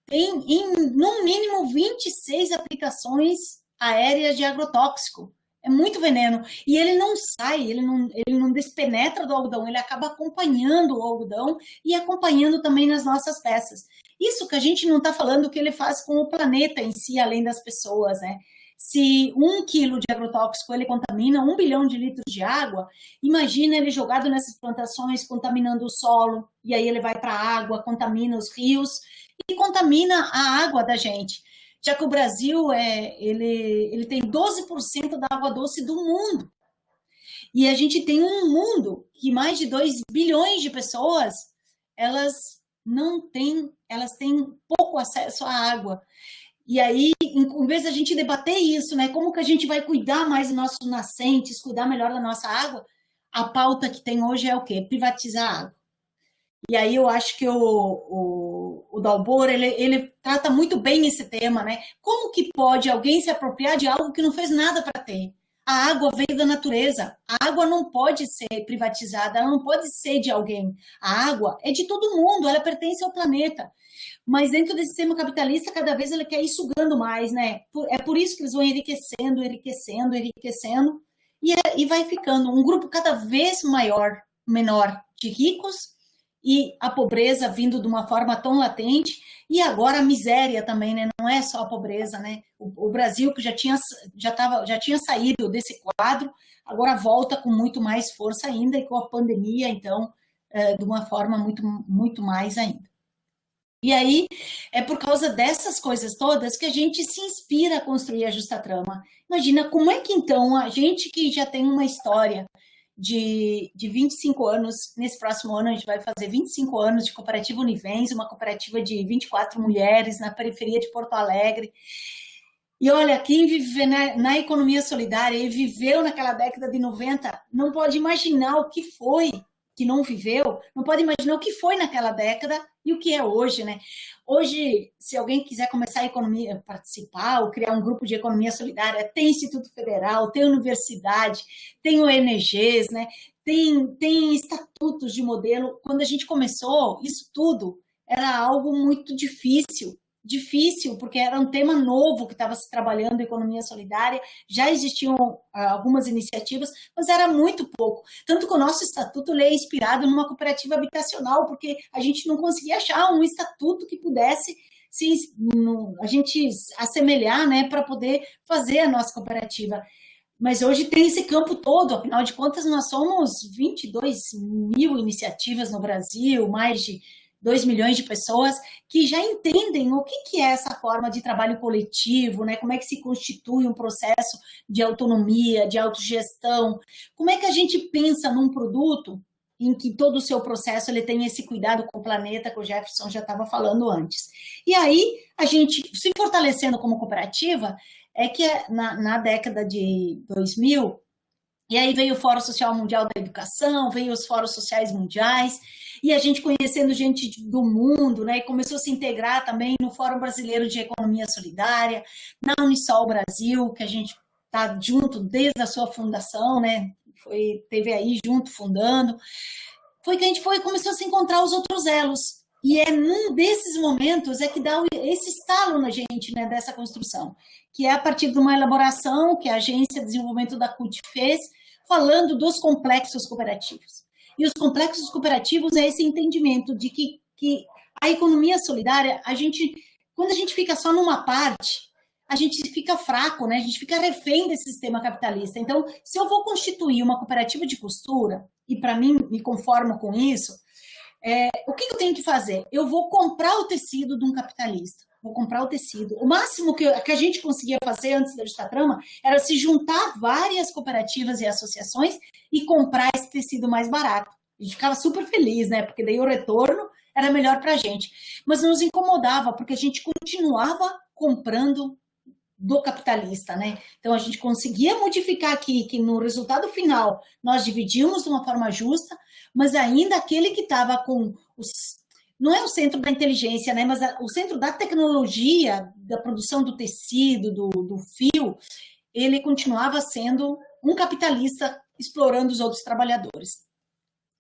tem no mínimo 26 aplicações aéreas de agrotóxico. É muito veneno. E ele não sai, ele não despenetra do algodão, ele acaba acompanhando o algodão e acompanhando também nas nossas peças. Isso que a gente não está falando que ele faz com o planeta em si, além das pessoas, né? Se 1 quilo de agrotóxico ele contamina 1 bilhão de litros de água, imagina ele jogado nessas plantações, contaminando o solo, e aí ele vai para a água, contamina os rios e contamina a água da gente. Já que o Brasil ele tem 12% da água doce do mundo. E a gente tem um mundo que mais de 2 bilhões de pessoas, elas têm pouco acesso à água. E aí, em vez da gente debater isso, né, como que a gente vai cuidar mais dos nossos nascentes, cuidar melhor da nossa água, a pauta que tem hoje é o quê? Privatizar a água. E aí eu acho que o Dalbor, ele trata muito bem esse tema, né? Como que pode alguém se apropriar de algo que não fez nada para ter? A água veio da natureza. A água não pode ser privatizada, ela não pode ser de alguém. A água é de todo mundo, ela pertence ao planeta. Mas dentro desse sistema capitalista, cada vez ele quer ir sugando mais, né? É por isso que eles vão enriquecendo, e vai ficando um grupo cada vez menor de ricos, e a pobreza vindo de uma forma tão latente, e agora a miséria também, né? Não é só a pobreza, né? O Brasil, que já tinha saído desse quadro, agora volta com muito mais força ainda, e com a pandemia, então, de uma forma muito, muito mais ainda. E aí, é por causa dessas coisas todas que a gente se inspira a construir a Justa Trama. Imagina, como é que então a gente que já tem uma história de 25 anos, nesse próximo ano a gente vai fazer 25 anos de Cooperativa Univens, uma cooperativa de 24 mulheres na periferia de Porto Alegre. E olha, quem vive na economia solidária e viveu naquela década de 90, não pode imaginar o que foi que não viveu, não pode imaginar o que foi naquela década e o que é hoje, né? Hoje, se alguém quiser começar a economia, participar ou criar um grupo de economia solidária, tem Instituto Federal, tem universidade, tem ONGs, né? Tem estatutos de modelo. Quando a gente começou, isso tudo era algo muito difícil, porque era um tema novo que estava se trabalhando em economia solidária, já existiam algumas iniciativas, mas era muito pouco. Tanto que o nosso estatuto ele é inspirado numa cooperativa habitacional, porque a gente não conseguia achar um estatuto que pudesse a gente assemelhar, né, para poder fazer a nossa cooperativa. Mas hoje tem esse campo todo, afinal de contas nós somos 22 mil iniciativas no Brasil, mais de 2 milhões de pessoas que já entendem o que é essa forma de trabalho coletivo, né? Como é que se constitui um processo de autonomia, de autogestão, como é que a gente pensa num produto em que todo o seu processo ele tem esse cuidado com o planeta que o Jefferson já estava falando antes. E aí, a gente se fortalecendo como cooperativa, é que na década de 2000, e aí veio o Fórum Social Mundial da Educação, veio os Fóruns Sociais Mundiais, e a gente conhecendo gente do mundo, né, e começou a se integrar também no Fórum Brasileiro de Economia Solidária, na Unisol Brasil, que a gente está junto desde a sua fundação, né, teve aí junto fundando, foi que a gente começou a se encontrar os outros elos, e é num desses momentos é que dá esse estalo na gente, né, dessa construção, que é a partir de uma elaboração que a Agência de Desenvolvimento da CUT fez, falando dos complexos cooperativos. E os complexos cooperativos é esse entendimento de que a economia solidária, quando a gente fica só numa parte, a gente fica fraco, né? A gente fica refém desse sistema capitalista. Então, se eu vou constituir uma cooperativa de costura, e para mim me conformo com isso, o que eu tenho que fazer? Eu vou comprar o tecido de um capitalista. Vou comprar o tecido. O máximo que a gente conseguia fazer antes da Justa Trama era se juntar várias cooperativas e associações e comprar esse tecido mais barato. A gente ficava super feliz, né? Porque daí o retorno era melhor para a gente. Mas nos incomodava, porque a gente continuava comprando do capitalista, né? Então a gente conseguia modificar aqui que no resultado final nós dividimos de uma forma justa, mas ainda aquele que estava com não é o centro da inteligência, né? Mas o centro da tecnologia, da produção do tecido, do fio, ele continuava sendo um capitalista explorando os outros trabalhadores.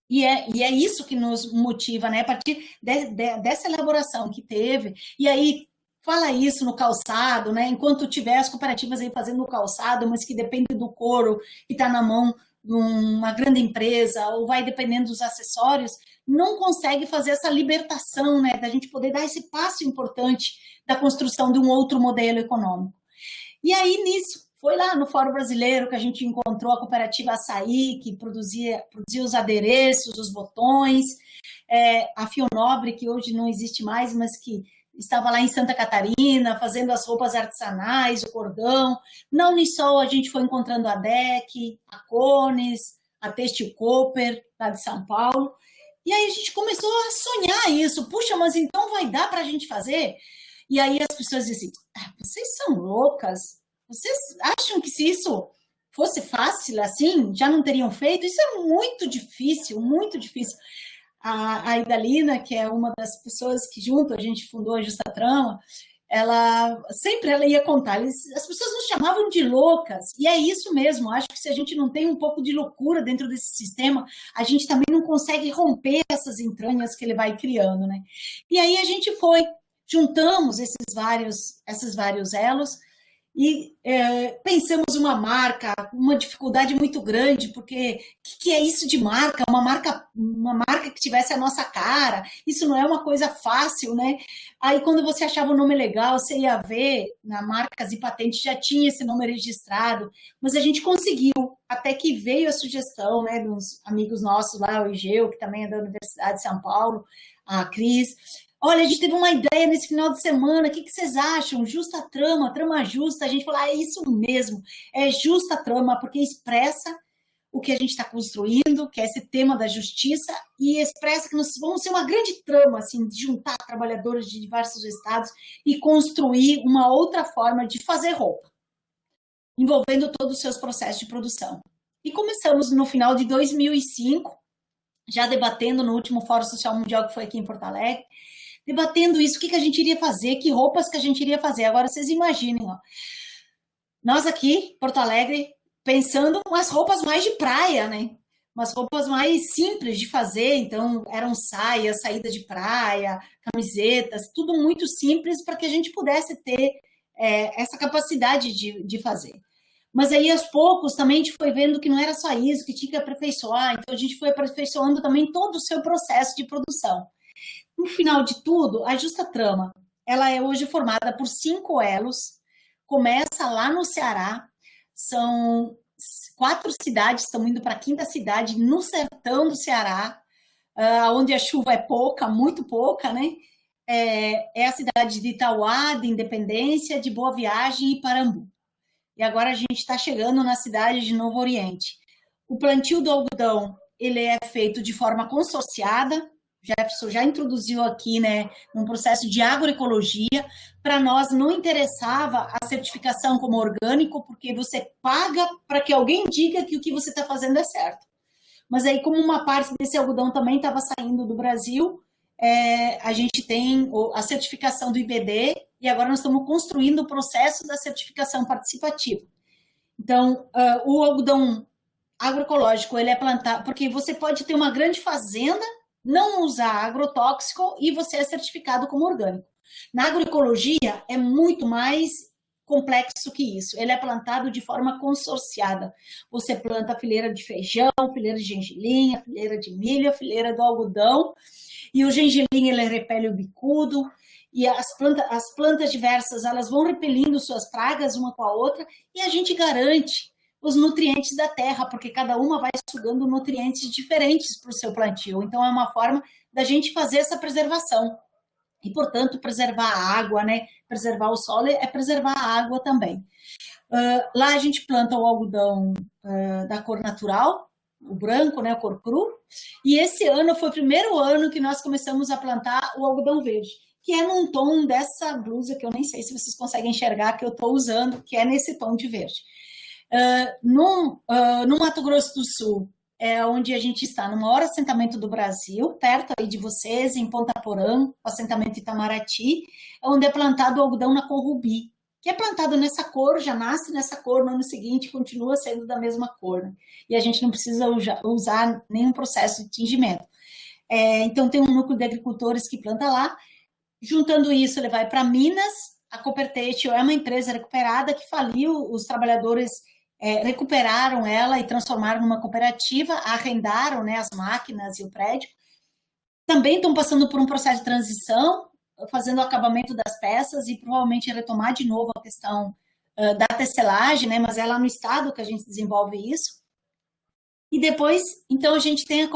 E é isso que nos motiva, né? A partir dessa elaboração que teve, e aí fala isso no calçado, né? Enquanto tiver as cooperativas aí fazendo o calçado, mas que depende do couro que está na mão de uma grande empresa, ou vai dependendo dos acessórios, não consegue fazer essa libertação, né? Da gente poder dar esse passo importante da construção de um outro modelo econômico. E aí, nisso, foi lá no Fórum Brasileiro que a gente encontrou a cooperativa Açaí, que produzia os adereços, os botões, a Fio Nobre, que hoje não existe mais, mas que estava lá em Santa Catarina, fazendo as roupas artesanais, o cordão. Na Unisol, a gente foi encontrando a DEC, a Cones, a Têxtil Cooper, lá de São Paulo. E aí a gente começou a sonhar isso. Puxa, mas então vai dar para a gente fazer? E aí as pessoas dizem, vocês são loucas? Vocês acham que se isso fosse fácil assim, já não teriam feito? Isso é muito difícil, muito difícil. A Idalina, que é uma das pessoas que junto a gente fundou a Justa Trama, ela ia contar, as pessoas nos chamavam de loucas, e é isso mesmo, acho que se a gente não tem um pouco de loucura dentro desse sistema, a gente também não consegue romper essas entranhas que ele vai criando, né? E aí a gente juntamos esses vários elos, e pensamos uma marca, uma dificuldade muito grande, porque o que é isso de marca? Uma marca que tivesse a nossa cara, isso não é uma coisa fácil, né? Aí quando você achava o nome legal, você ia ver, na Marcas e Patentes já tinha esse nome registrado, mas a gente conseguiu, até que veio a sugestão, né, dos amigos nossos lá, o Egeu, que também é da Universidade de São Paulo, a Cris. Olha, a gente teve uma ideia nesse final de semana, o que vocês acham? Justa Trama, Trama Justa. A gente falou, é isso mesmo, é Justa Trama, porque expressa o que a gente está construindo, que é esse tema da justiça, e expressa que nós vamos ser uma grande trama, assim, de juntar trabalhadores de diversos estados e construir uma outra forma de fazer roupa, envolvendo todos os seus processos de produção. E começamos no final de 2005, já debatendo no último Fórum Social Mundial, que foi aqui em Porto Alegre, debatendo isso, o que a gente iria fazer, que roupas que a gente iria fazer. Agora, vocês imaginem, ó, nós aqui, Porto Alegre, pensando umas roupas mais de praia, né? Umas roupas mais simples de fazer, então eram saias, saída de praia, camisetas, tudo muito simples para que a gente pudesse ter essa capacidade de fazer. Mas aí, aos poucos, também a gente foi vendo que não era só isso, que tinha que aperfeiçoar, então a gente foi aperfeiçoando também todo o seu processo de produção. No final de tudo, a Justa Trama, ela é hoje formada por 5 elos, começa lá no Ceará, são 4 cidades, estamos indo para a 5ª cidade, no sertão do Ceará, onde a chuva é pouca, muito pouca, né? É a cidade de Itauá, de Independência, de Boa Viagem e Parambu. E agora a gente está chegando na cidade de Novo Oriente. O plantio do algodão, ele é feito de forma consorciada, Jefferson já introduziu aqui, né, um processo de agroecologia. Para nós não interessava a certificação como orgânico, porque você paga para que alguém diga que o que você está fazendo é certo. Mas aí, como uma parte desse algodão também estava saindo do Brasil, a gente tem a certificação do IBD e agora nós estamos construindo o processo da certificação participativa. Então, o algodão agroecológico, ele é plantado, porque você pode ter uma grande fazenda, não usar agrotóxico e você é certificado como orgânico. Na agroecologia é muito mais complexo que isso. Ele é plantado de forma consorciada. Você planta a fileira de feijão, fileira de gengilim, a fileira de milho, a fileira do algodão, e o gengilim ele repele o bicudo, e as plantas diversas elas vão repelindo suas pragas uma com a outra, e a gente garante os nutrientes da terra, porque cada uma vai sugando nutrientes diferentes para o seu plantio. Então, é uma forma da gente fazer essa preservação. E, portanto, preservar a água, né? Preservar o solo é preservar a água também. Lá a gente planta o algodão da cor natural, o branco, né? A cor cru. E esse ano foi o primeiro ano que nós começamos a plantar o algodão verde, que é num tom dessa blusa, que eu nem sei se vocês conseguem enxergar, que eu estou usando, que é nesse tom de verde. No Mato Grosso do Sul, é onde a gente está, no maior assentamento do Brasil, perto aí de vocês, em Ponta Porã, o assentamento Itamaraty, onde é plantado o algodão na cor rubi, que é plantado nessa cor, já nasce nessa cor, no ano seguinte continua sendo da mesma cor, né? E a gente não precisa usar nenhum processo de tingimento. Então tem um núcleo de agricultores que planta lá. Juntando isso, ele vai para Minas. A Coopertatio é uma empresa recuperada que faliu, os trabalhadores recuperaram ela e transformaram numa cooperativa, arrendaram, né, as máquinas e o prédio. Também estão passando por um processo de transição, fazendo o acabamento das peças e provavelmente retomar de novo a questão da tecelagem, né, mas é lá no estado que a gente desenvolve isso. E depois, então, a gente tem a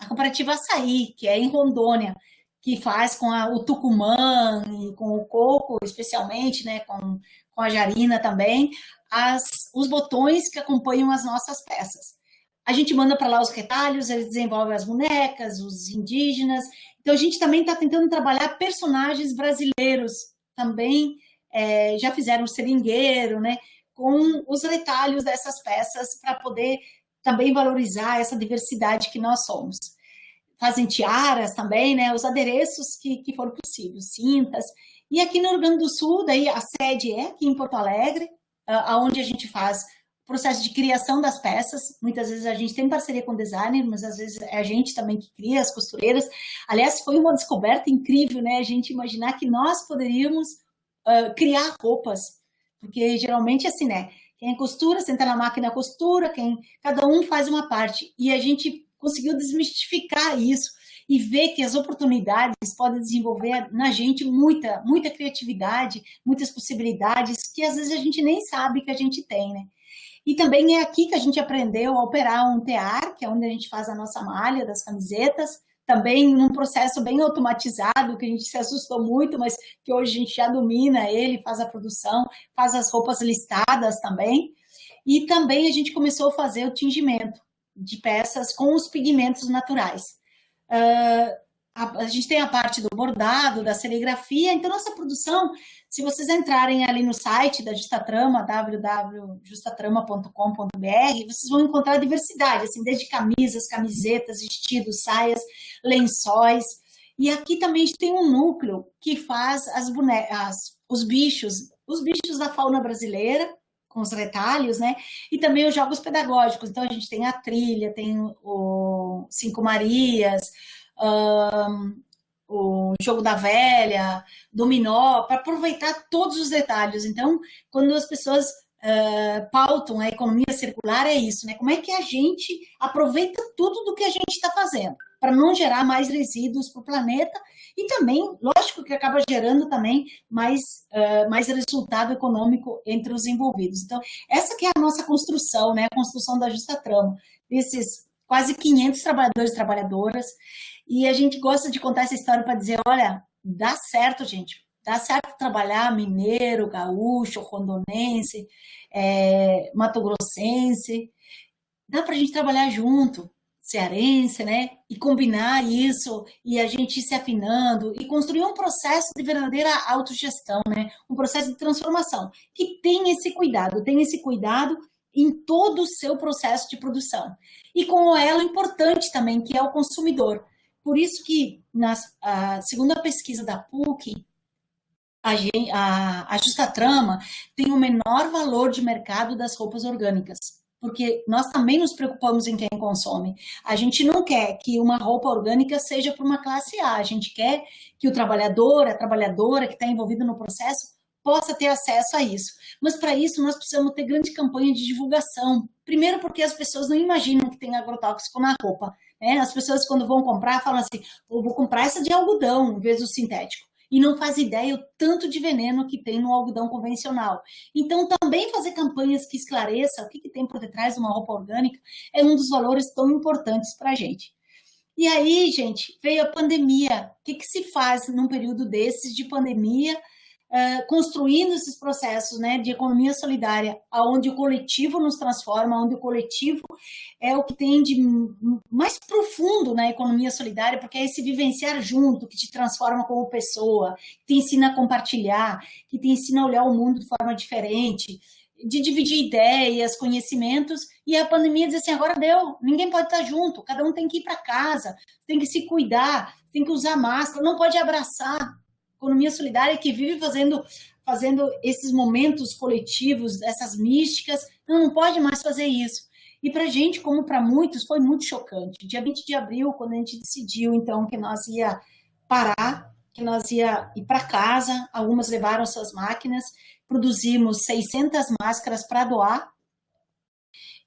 cooperativa Açaí, que é em Rondônia, que faz com o tucumã e com o coco, especialmente, né, com a jarina também, os botões que acompanham as nossas peças. A gente manda para lá os retalhos, eles desenvolvem as bonecas, os indígenas. Então, a gente também está tentando trabalhar personagens brasileiros também, já fizeram o seringueiro, né, com os retalhos dessas peças para poder também valorizar essa diversidade que nós somos. Fazem tiaras também, né, os adereços que foram possíveis, cintas. E aqui no Rio Grande do Sul, daí a sede é aqui em Porto Alegre, onde a gente faz o processo de criação das peças. Muitas vezes a gente tem parceria com designer, mas às vezes é a gente também que cria, as costureiras. Aliás, foi uma descoberta incrível, né, a gente imaginar que nós poderíamos criar roupas, porque geralmente assim, né, quem costura, senta na máquina costura, cada um faz uma parte, e a gente conseguiu desmistificar isso e ver que as oportunidades podem desenvolver na gente muita criatividade, muitas possibilidades que às vezes a gente nem sabe que a gente tem, né? E também é aqui que a gente aprendeu a operar um tear, que é onde a gente faz a nossa malha das camisetas, também num processo bem automatizado, que a gente se assustou muito, mas que hoje a gente já domina ele, faz a produção, faz as roupas listadas também. E também a gente começou a fazer o tingimento de peças com os pigmentos naturais. A gente tem a parte do bordado, da serigrafia. Então, nossa produção, se vocês entrarem ali no site da Justatrama, www.justatrama.com.br, vocês vão encontrar diversidade, assim, desde camisas, camisetas, vestidos, saias, lençóis. E aqui também a gente tem um núcleo que faz os bichos da fauna brasileira, com os retalhos, né? E também os jogos pedagógicos. Então, a gente tem a trilha, tem o Cinco Marias, o jogo da velha, dominó, para aproveitar todos os detalhes. Então, quando as pessoas pautam a economia circular, é isso, né? Como é que a gente aproveita tudo do que a gente está fazendo, para não gerar mais resíduos para o planeta e também, lógico que acaba gerando também mais resultado econômico entre os envolvidos. Então, essa que é a nossa construção, né? A construção da Justatrama, desses quase 500 trabalhadores e trabalhadoras, e a gente gosta de contar essa história para dizer, olha, dá certo, gente, dá certo trabalhar mineiro, gaúcho, rondonense, mato-grossense, dá para a gente trabalhar junto, cearense, né? E combinar isso, e a gente ir se afinando, e construir um processo de verdadeira autogestão, né? Um processo de transformação, que tem esse cuidado em todo o seu processo de produção. E com o elo importante também, que é o consumidor. Por isso que, segundo a pesquisa da PUC, a Justatrama tem o menor valor de mercado das roupas orgânicas, porque nós também nos preocupamos em quem consome. A gente não quer que uma roupa orgânica seja para uma classe A, a gente quer que o trabalhador, a trabalhadora que está envolvido no processo, possa ter acesso a isso. Mas para isso nós precisamos ter grande campanha de divulgação. Primeiro porque as pessoas não imaginam que tem agrotóxico na roupa, né? As pessoas quando vão comprar falam assim, eu vou comprar essa de algodão em vez do sintético. E não faz ideia o tanto de veneno que tem no algodão convencional. Então, também fazer campanhas que esclareçam o que tem por detrás de uma roupa orgânica é um dos valores tão importantes para a gente. E aí, gente, veio a pandemia. O que se faz num período desses de pandemia, construindo esses processos, né, de economia solidária, onde o coletivo nos transforma, onde o coletivo é o que tem de mais profundo na economia solidária, porque é esse vivenciar junto, que te transforma como pessoa, que te ensina a compartilhar, que te ensina a olhar o mundo de forma diferente, de dividir ideias, conhecimentos, e a pandemia diz assim, agora deu, ninguém pode estar junto, cada um tem que ir para casa, tem que se cuidar, tem que usar máscara, não pode abraçar. Economia solidária que vive fazendo esses momentos coletivos, essas místicas, não pode mais fazer isso. E para a gente, como para muitos, foi muito chocante. Dia 20 de abril, quando a gente decidiu, então, que nós ia parar, que nós ia ir para casa, algumas levaram suas máquinas, produzimos 600 máscaras para doar,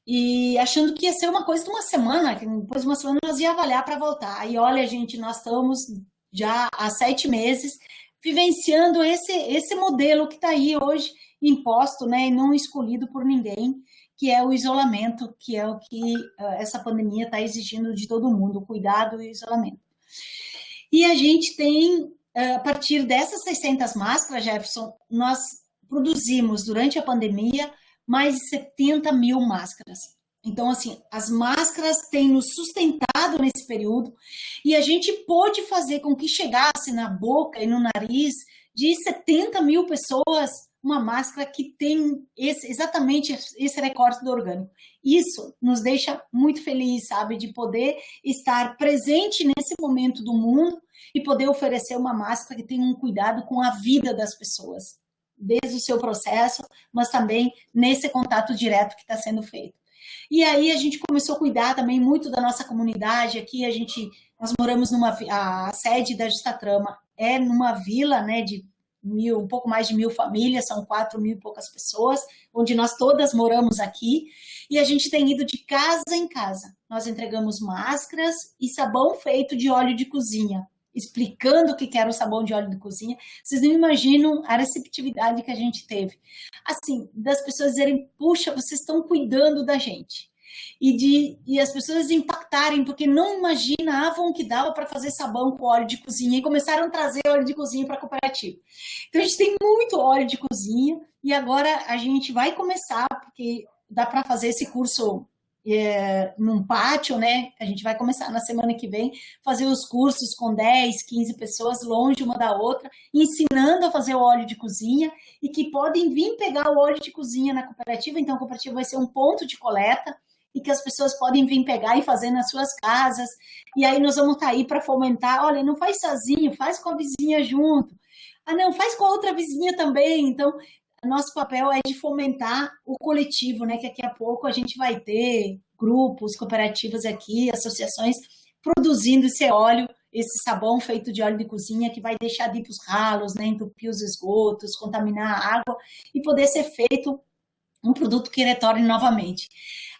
e achando que ia ser uma coisa de uma semana, que depois de uma semana nós ia avaliar para voltar. Aí, olha, gente, nós estamos já há 7 meses vivenciando esse modelo que está aí hoje imposto, né, e não escolhido por ninguém, que é o isolamento, que é o que essa pandemia está exigindo de todo mundo, o cuidado e o isolamento. E a gente tem, a partir dessas 600 máscaras, Jefferson, nós produzimos durante a pandemia mais de 70 mil máscaras. Então, assim, as máscaras têm nos sustentado nesse período e a gente pôde fazer com que chegasse na boca e no nariz de 70 mil pessoas uma máscara que tem exatamente esse recorte do orgânico. Isso nos deixa muito felizes, sabe, de poder estar presente nesse momento do mundo e poder oferecer uma máscara que tenha um cuidado com a vida das pessoas, desde o seu processo, mas também nesse contato direto que está sendo feito. E aí a gente começou a cuidar também muito da nossa comunidade. Aqui nós moramos a sede da Justatrama é numa vila, né, de um pouco mais de 1.000 famílias, são 4.000 e poucas pessoas, onde nós todas moramos aqui, e a gente tem ido de casa em casa. Nós entregamos máscaras e sabão feito de óleo de cozinha, explicando o que era o sabão de óleo de cozinha. Vocês não imaginam a receptividade que a gente teve. Assim, das pessoas dizerem, puxa, vocês estão cuidando da gente. E as pessoas impactarem, porque não imaginavam que dava para fazer sabão com óleo de cozinha, e começaram a trazer óleo de cozinha para a cooperativa. Então, a gente tem muito óleo de cozinha, e agora a gente vai começar, porque dá para fazer esse curso num pátio, né? A gente vai começar na semana que vem, fazer os cursos com 10, 15 pessoas, longe uma da outra, ensinando a fazer o óleo de cozinha, e que podem vir pegar o óleo de cozinha na cooperativa. Então, a cooperativa vai ser um ponto de coleta, e que as pessoas podem vir pegar e fazer nas suas casas, e aí nós vamos estar aí para fomentar, olha, não faz sozinho, faz com a vizinha junto, não, faz com a outra vizinha também. Então, nosso papel é de fomentar o coletivo, né, que daqui a pouco a gente vai ter grupos, cooperativas aqui, associações, produzindo esse óleo, esse sabão feito de óleo de cozinha, que vai deixar de ir para os ralos, né, entupir os esgotos, contaminar a água, e poder ser feito um produto que retorne novamente.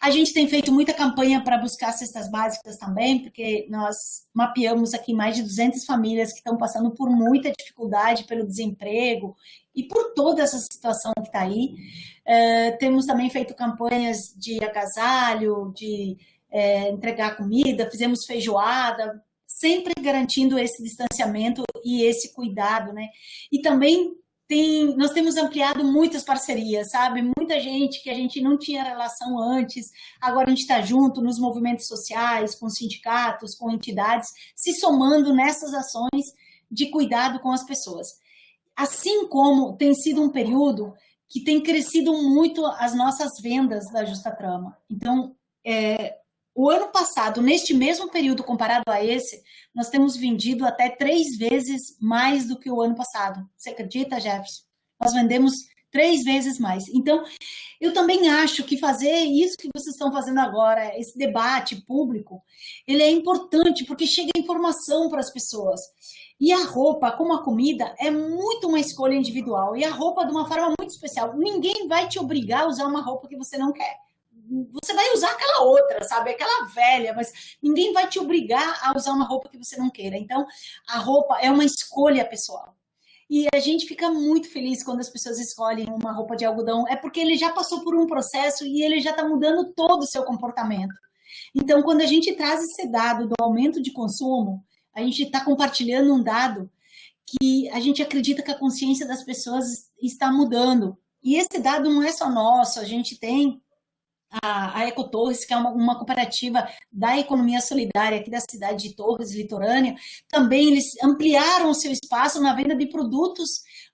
A gente tem feito muita campanha para buscar cestas básicas também, porque nós mapeamos aqui mais de 200 famílias que estão passando por muita dificuldade pelo desemprego e por toda essa situação que está aí. Temos também feito campanhas de agasalho, de entregar comida, fizemos feijoada, sempre garantindo esse distanciamento e esse cuidado, né? E também nós temos ampliado muitas parcerias, sabe? Muita gente que a gente não tinha relação antes, agora a gente está junto nos movimentos sociais, com sindicatos, com entidades, se somando nessas ações de cuidado com as pessoas. Assim como tem sido um período que tem crescido muito as nossas vendas da Justatrama. Então, o ano passado, neste mesmo período comparado a esse, nós temos vendido até 3 vezes mais do que o ano passado. Você acredita, Jefferson? Nós vendemos 3 vezes mais. Então, eu também acho que fazer isso que vocês estão fazendo agora, esse debate público, ele é importante porque chega informação para as pessoas. E a roupa, como a comida, é muito uma escolha individual. E a roupa de uma forma muito especial. Ninguém vai te obrigar a usar uma roupa que você não quer. Você vai usar aquela outra, sabe? Aquela velha, mas ninguém vai te obrigar a usar uma roupa que você não queira. Então, a roupa é uma escolha pessoal. E a gente fica muito feliz quando as pessoas escolhem uma roupa de algodão. É porque ele já passou por um processo e ele já está mudando todo o seu comportamento. Então, quando a gente traz esse dado do aumento de consumo, a gente está compartilhando um dado que a gente acredita que a consciência das pessoas está mudando. E esse dado não é só nosso, a gente tem a Ecotorres, que é uma cooperativa da economia solidária aqui da cidade de Torres, litorânea, também eles ampliaram o seu espaço na venda de produtos,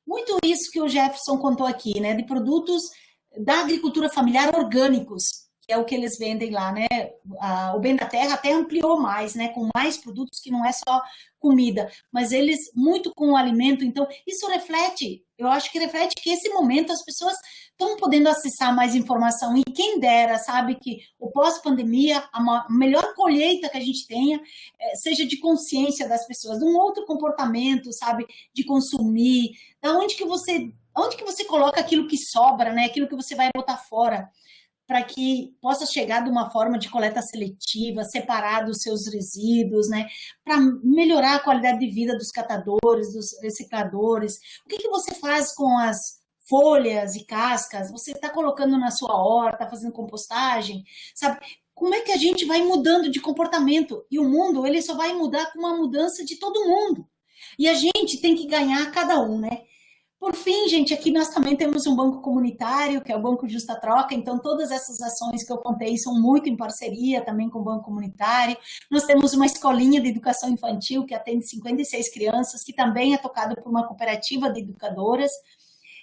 muito isso que o Jefferson contou aqui, né, de produtos da agricultura familiar orgânicos, que é o que eles vendem lá, né, o Bem da Terra até ampliou mais, né, com mais produtos que não é só comida, mas eles muito com o alimento, então isso reflete, eu acho que reflete que esse momento as pessoas estão podendo acessar mais informação, e quem dera, sabe, que o pós-pandemia, a melhor colheita que a gente tenha, seja de consciência das pessoas, de um outro comportamento, sabe, de consumir, onde que você coloca aquilo que sobra, né, aquilo que você vai botar fora, para que possa chegar de uma forma de coleta seletiva, separar dos seus resíduos, né, para melhorar a qualidade de vida dos catadores, dos recicladores. O que você faz com as folhas e cascas? Você está colocando na sua horta, fazendo compostagem, sabe? Como é que a gente vai mudando de comportamento? E o mundo, ele só vai mudar com uma mudança de todo mundo. E a gente tem que ganhar cada um, né? Por fim, gente, aqui nós também temos um banco comunitário, que é o Banco Justa Troca, então todas essas ações que eu contei são muito em parceria também com o Banco Comunitário. Nós temos uma escolinha de educação infantil que atende 56 crianças, que também é tocada por uma cooperativa de educadoras,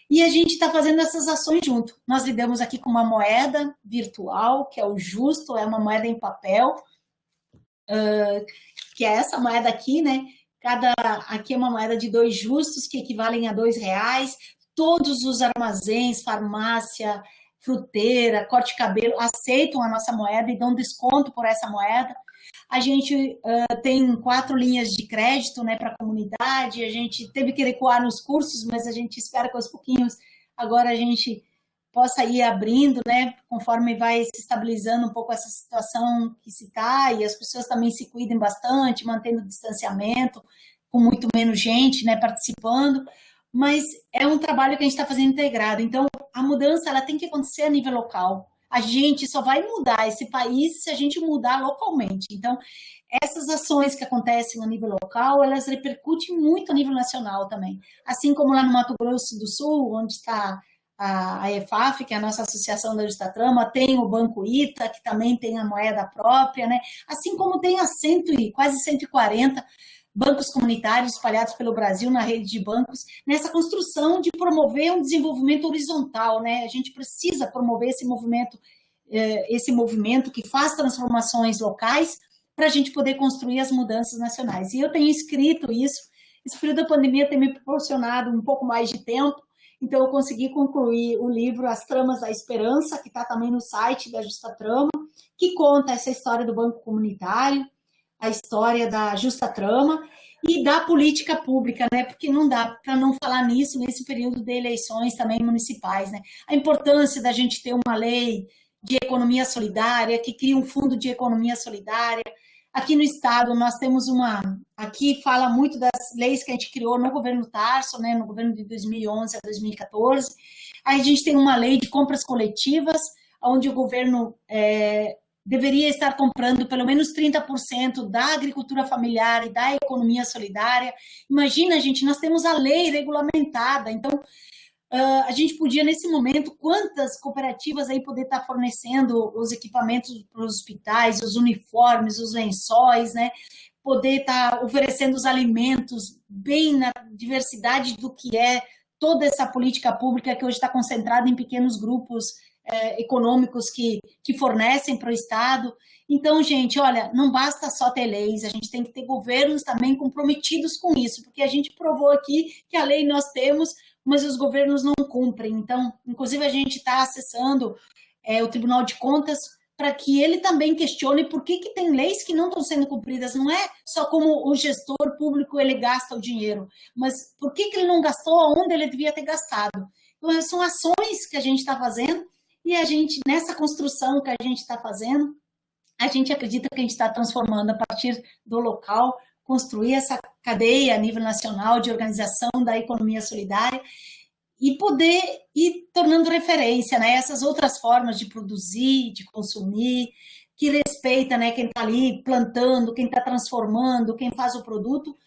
e a gente está fazendo essas ações junto. Nós lidamos aqui com uma moeda virtual, que é o Justo, é uma moeda em papel, que é essa moeda aqui, né? Aqui é uma moeda de 2 justos, que equivalem a R$2. Todos os armazéns, farmácia, fruteira, corte de cabelo, aceitam a nossa moeda e dão desconto por essa moeda. A gente tem 4 linhas de crédito, né, para a comunidade. A gente teve que recuar nos cursos, mas a gente espera que aos pouquinhos agora a gente possa ir abrindo, né, conforme vai se estabilizando um pouco essa situação que se está, e as pessoas também se cuidem bastante, mantendo o distanciamento, com muito menos gente, né, participando, mas é um trabalho que a gente está fazendo integrado. Então, a mudança, ela tem que acontecer a nível local. A gente só vai mudar esse país se a gente mudar localmente. Então, essas ações que acontecem a nível local, elas repercutem muito a nível nacional também. Assim como lá no Mato Grosso do Sul, onde está a EFAF, que é a nossa associação da Justa Trama, tem o Banco Ita, que também tem a moeda própria, né? Assim como tem quase 140 bancos comunitários espalhados pelo Brasil na rede de bancos, nessa construção de promover um desenvolvimento horizontal, né? A gente precisa promover esse movimento que faz transformações locais para a gente poder construir as mudanças nacionais. E eu tenho escrito isso, esse período da pandemia tem me proporcionado um pouco mais de tempo, então eu consegui concluir o livro As Tramas da Esperança, que está também no site da Justa Trama, que conta essa história do Banco Comunitário, a história da Justa Trama e da política pública, né? Porque não dá para não falar nisso nesse período de eleições também municipais, né? A importância da gente ter uma lei de economia solidária, que cria um fundo de economia solidária. Aqui no estado nós temos aqui fala muito das leis que a gente criou no governo Tarso, né? No governo de 2011 a 2014. Aí a gente tem uma lei de compras coletivas, onde o governo deveria estar comprando pelo menos 30% da agricultura familiar e da economia solidária. Imagina, gente, nós temos a lei regulamentada, então a gente podia, nesse momento, quantas cooperativas aí poder estar fornecendo os equipamentos para os hospitais, os uniformes, os lençóis, né? Poder estar oferecendo os alimentos bem na diversidade do que é toda essa política pública que hoje está concentrada em pequenos grupos econômicos que fornecem para o Estado. Então, gente, olha, não basta só ter leis, a gente tem que ter governos também comprometidos com isso, porque a gente provou aqui que a lei nós temos, mas os governos não cumprem. Então, inclusive, a gente está acessando o Tribunal de Contas para que ele também questione por que tem leis que não estão sendo cumpridas. Não é só como o gestor público ele gasta o dinheiro, mas por que ele não gastou onde ele devia ter gastado. Então, são ações que a gente está fazendo e a gente, nessa construção que a gente está fazendo, a gente acredita que a gente está transformando a partir do local, construir essa cadeia a nível nacional de organização da economia solidária e poder ir tornando referência, né? Essas outras formas de produzir, de consumir, que respeita, né, quem está ali plantando, quem está transformando, quem faz o produto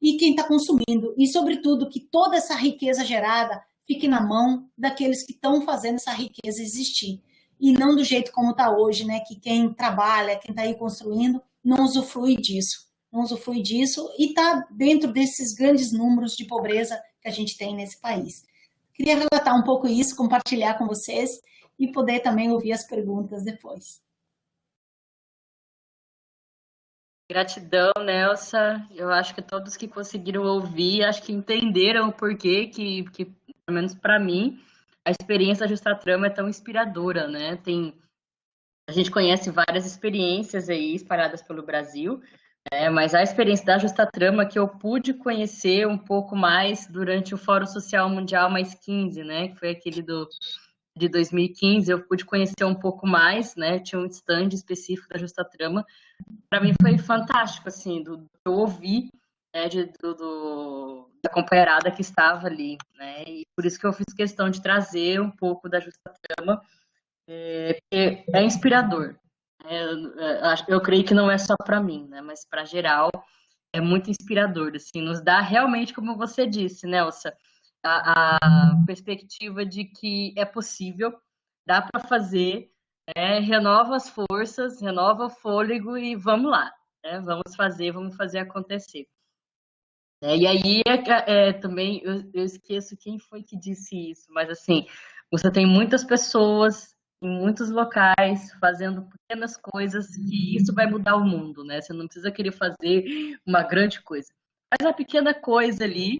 e quem está consumindo. E, sobretudo, que toda essa riqueza gerada fique na mão daqueles que estão fazendo essa riqueza existir. E não do jeito como está hoje, né? Que quem trabalha, quem está aí construindo, não usufrui disso. Não usufrui disso e está dentro desses grandes números de pobreza que a gente tem nesse país. Queria relatar um pouco isso, compartilhar com vocês e poder também ouvir as perguntas depois. Gratidão, Nelsa. Eu acho que todos que conseguiram ouvir, acho que entenderam o porquê que pelo menos para mim, a experiência da Justatrama é tão inspiradora, né? A gente conhece várias experiências aí espalhadas pelo Brasil, mas a experiência da Justatrama que eu pude conhecer um pouco mais durante o Fórum Social Mundial mais 15, né? Que foi aquele de 2015, eu pude conhecer um pouco mais, né? Tinha um stand específico da Justatrama. Para mim foi fantástico, assim, do que eu ouvi, né, da companheirada que estava ali, né? E por isso que eu fiz questão de trazer um pouco da Justatrama, porque é inspirador. Eu creio que não é só para mim, né? Mas para geral é muito inspirador, assim, nos dá realmente, como você disse, Nelsa, a perspectiva de que é possível, dá para fazer, renova as forças, renova o fôlego e vamos lá, né? Vamos fazer acontecer. E aí também eu esqueço quem foi que disse isso, mas assim, você tem muitas pessoas em muitos locais fazendo pequenas coisas que isso vai mudar o mundo, né? Você não precisa querer fazer uma grande coisa. Faz uma pequena coisa ali,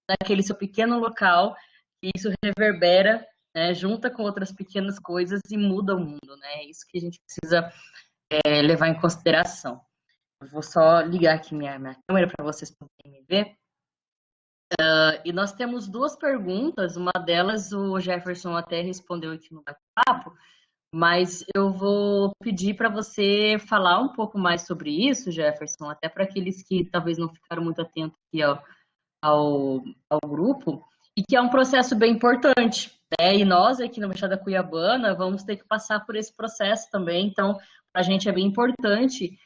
naquele seu pequeno local, e isso reverbera, né, junta com outras pequenas coisas e muda o mundo, né? É isso que a gente precisa levar em consideração. Eu vou só ligar aqui minha câmera para vocês poderem me ver. E nós temos duas perguntas, uma delas o Jefferson até respondeu aqui no bate-papo, mas eu vou pedir para você falar um pouco mais sobre isso, Jefferson, até para aqueles que talvez não ficaram muito atentos aqui ao grupo, e que é um processo bem importante, né? E nós aqui na Baixada Cuiabana vamos ter que passar por esse processo também, então para a gente é bem importante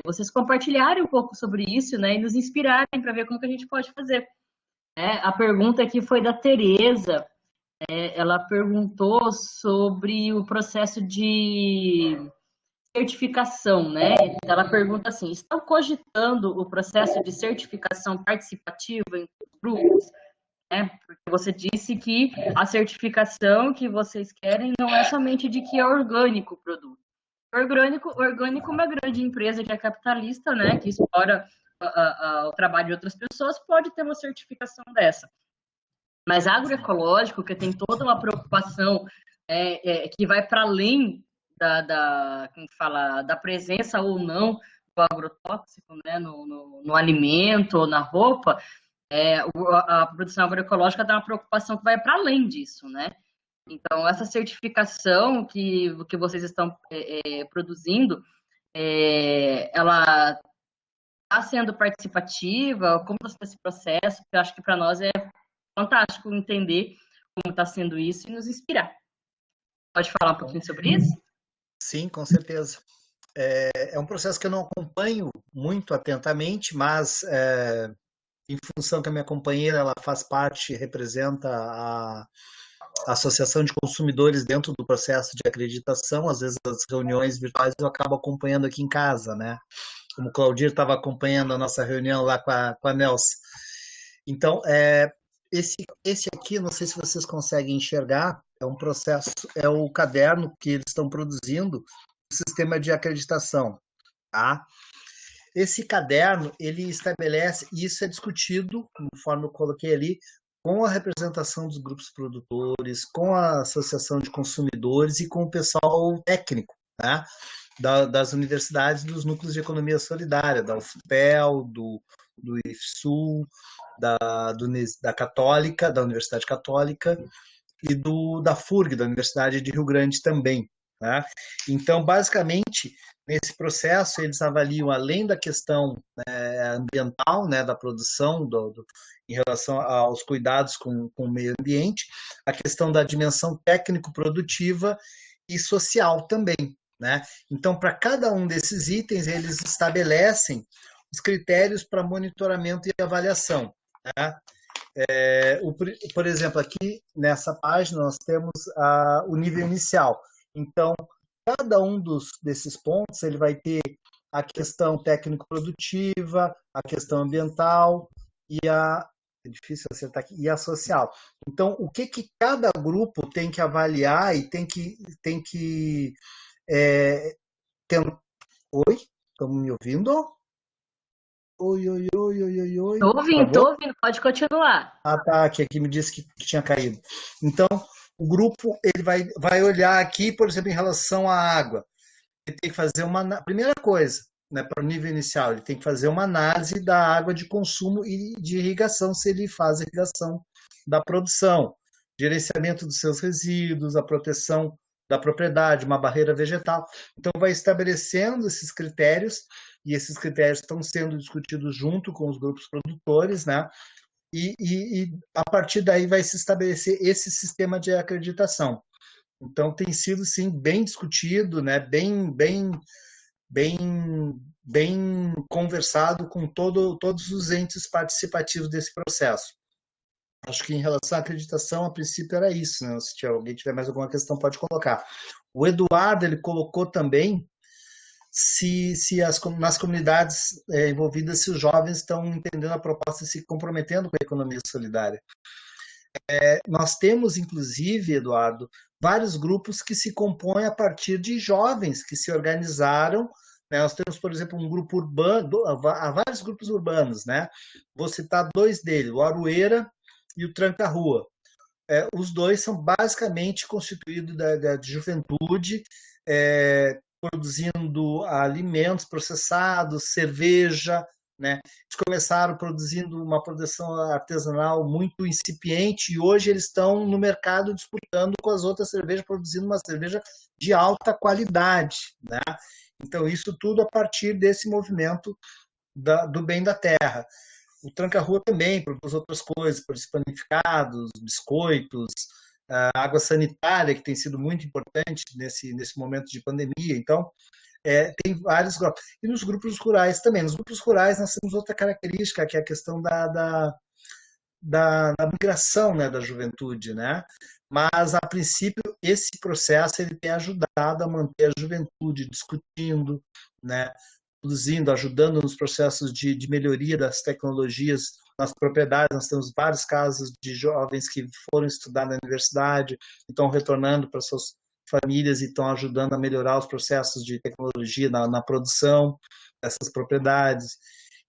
vocês compartilharem um pouco sobre isso, né, e nos inspirarem para ver como que a gente pode fazer. A pergunta aqui foi da Tereza, ela perguntou sobre o processo de certificação, né? Ela pergunta assim: estão cogitando o processo de certificação participativa em grupos? Porque você disse que a certificação que vocês querem não é somente de que é orgânico o produto. Orgânico, uma grande empresa que é capitalista, né, que explora o trabalho de outras pessoas, pode ter uma certificação dessa. Mas agroecológico, que tem toda uma preocupação que vai para além da presença ou não do agrotóxico, né, no alimento ou na roupa, a produção agroecológica tem uma preocupação que vai para além disso, né? Então, essa certificação que vocês estão produzindo, ela está sendo participativa? Como está sendo esse processo? Eu acho que para nós é fantástico entender como está sendo isso e nos inspirar. Pode falar um pouquinho sobre isso? Sim, com certeza. É um processo que eu não acompanho muito atentamente, mas em função que a minha companheira ela faz parte, representa a Associação de Consumidores dentro do processo de acreditação, às vezes as reuniões virtuais eu acabo acompanhando aqui em casa, né? Como o Claudir estava acompanhando a nossa reunião lá com a Nelson. Então, esse aqui, não sei se vocês conseguem enxergar, é um processo, é o caderno que eles estão produzindo, o sistema de acreditação, tá? Esse caderno, ele estabelece, e isso é discutido, conforme eu coloquei ali, com a representação dos grupos produtores, com a associação de consumidores e com o pessoal técnico, né, das universidades, dos núcleos de economia solidária, da UFPEL, do IFSU, da Católica, da Universidade Católica, e da FURG, da Universidade de Rio Grande também. Né? Então, basicamente, nesse processo, eles avaliam, além da questão ambiental, né, da produção, em relação aos cuidados com o meio ambiente, a questão da dimensão técnico-produtiva e social também. Né? Então, para cada um desses itens, eles estabelecem os critérios para monitoramento e avaliação. Né? Por exemplo, aqui nessa página nós temos o nível inicial. Então, cada um desses pontos ele vai ter a questão técnico-produtiva, a questão ambiental e é difícil acertar aqui, e a social. Então, o que cada grupo tem que avaliar e tem que Oi? Estão me ouvindo? Oi, oi, oi, oi, oi, oi. Tô ouvindo, pode continuar. Ah, tá, aqui me disse que tinha caído. Então, o grupo ele vai olhar aqui, por exemplo, em relação à água. Ele tem que fazer primeira coisa, né, para o nível inicial, ele tem que fazer uma análise da água de consumo e de irrigação, se ele faz irrigação da produção, gerenciamento dos seus resíduos, a proteção da propriedade, uma barreira vegetal. Então, vai estabelecendo esses critérios, e esses critérios estão sendo discutidos junto com os grupos produtores, né? E a partir daí vai se estabelecer esse sistema de acreditação. Então, tem sido, sim, bem discutido, né? bem conversado com todos os entes participativos desse processo. Acho que em relação à acreditação, a princípio era isso, né? Se alguém tiver mais alguma questão, pode colocar. O Eduardo, ele colocou também se nas comunidades envolvidas, se os jovens estão entendendo a proposta e se comprometendo com a economia solidária. Nós temos, inclusive, Eduardo, vários grupos que se compõem a partir de jovens que se organizaram. Né? Nós temos, por exemplo, um grupo urbano, há vários grupos urbanos, né? Vou citar dois deles, o Aroeira e o Tranca-Rua. Os dois são basicamente constituídos de juventude, produzindo alimentos processados, cerveja, né? Eles começaram produzindo uma produção artesanal muito incipiente e hoje eles estão no mercado disputando com as outras cervejas, produzindo uma cerveja de alta qualidade. Né? Então, isso tudo a partir desse movimento do bem da terra. O Tranca-Rua também produz outras coisas, produz panificados, biscoitos, água sanitária, que tem sido muito importante nesse momento de pandemia. Então, tem vários grupos. E nos grupos rurais também. Nos grupos rurais nós temos outra característica, que é a questão da migração, né, da juventude. Né? Mas, a princípio, esse processo ele tem ajudado a manter a juventude discutindo, né, produzindo, ajudando nos processos de melhoria das tecnologias nas propriedades. Nós temos vários casos de jovens que foram estudar na universidade e estão retornando para suas famílias e estão ajudando a melhorar os processos de tecnologia na produção dessas propriedades.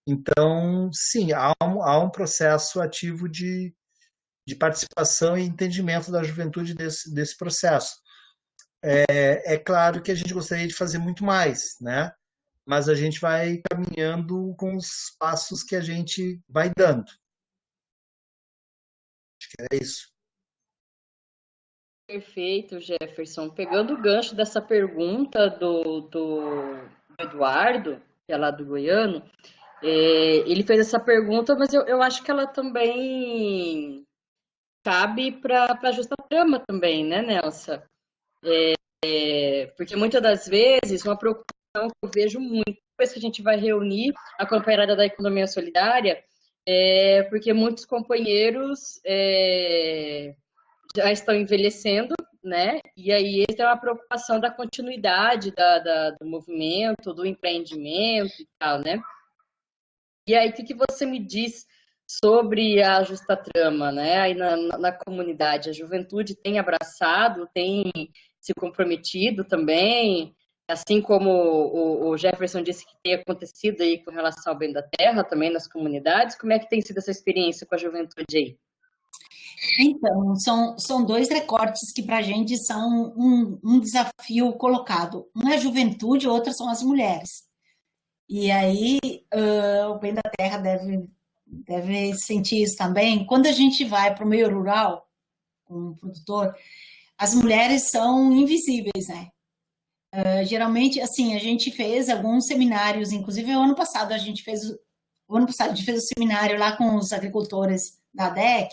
Então, sim, há um processo ativo de participação e entendimento da juventude desse processo. É claro que a gente gostaria de fazer muito mais, né? Mas a gente vai caminhando com os passos que a gente vai dando. Acho que é isso. Perfeito, Jefferson. Pegando o gancho dessa pergunta do Eduardo, que é lá do Goiano, ele fez essa pergunta, mas eu acho que ela também cabe para a justa trama também, né, Nelson? Porque muitas das vezes uma preocupação que eu vejo muito, depois que a gente vai reunir a companheirada da economia solidária, porque muitos companheiros já estão envelhecendo, né? E aí tem uma preocupação da continuidade do movimento, do empreendimento e tal, né? E aí, o que você me diz sobre a Justa Trama, né? Aí na comunidade, a juventude tem abraçado, tem se comprometido também, assim como o Jefferson disse que tem acontecido aí com relação ao bem da terra também nas comunidades. Como é que tem sido essa experiência com a juventude aí? Então, são dois recortes que para a gente são um desafio colocado. Um é a juventude, o outro são as mulheres. E aí, o Bem da Terra deve sentir isso também. Quando a gente vai para o meio rural, com um produtor, as mulheres são invisíveis, né? Geralmente, assim, a gente fez alguns seminários, inclusive o ano passado a gente fez o seminário lá com os agricultores da DEC,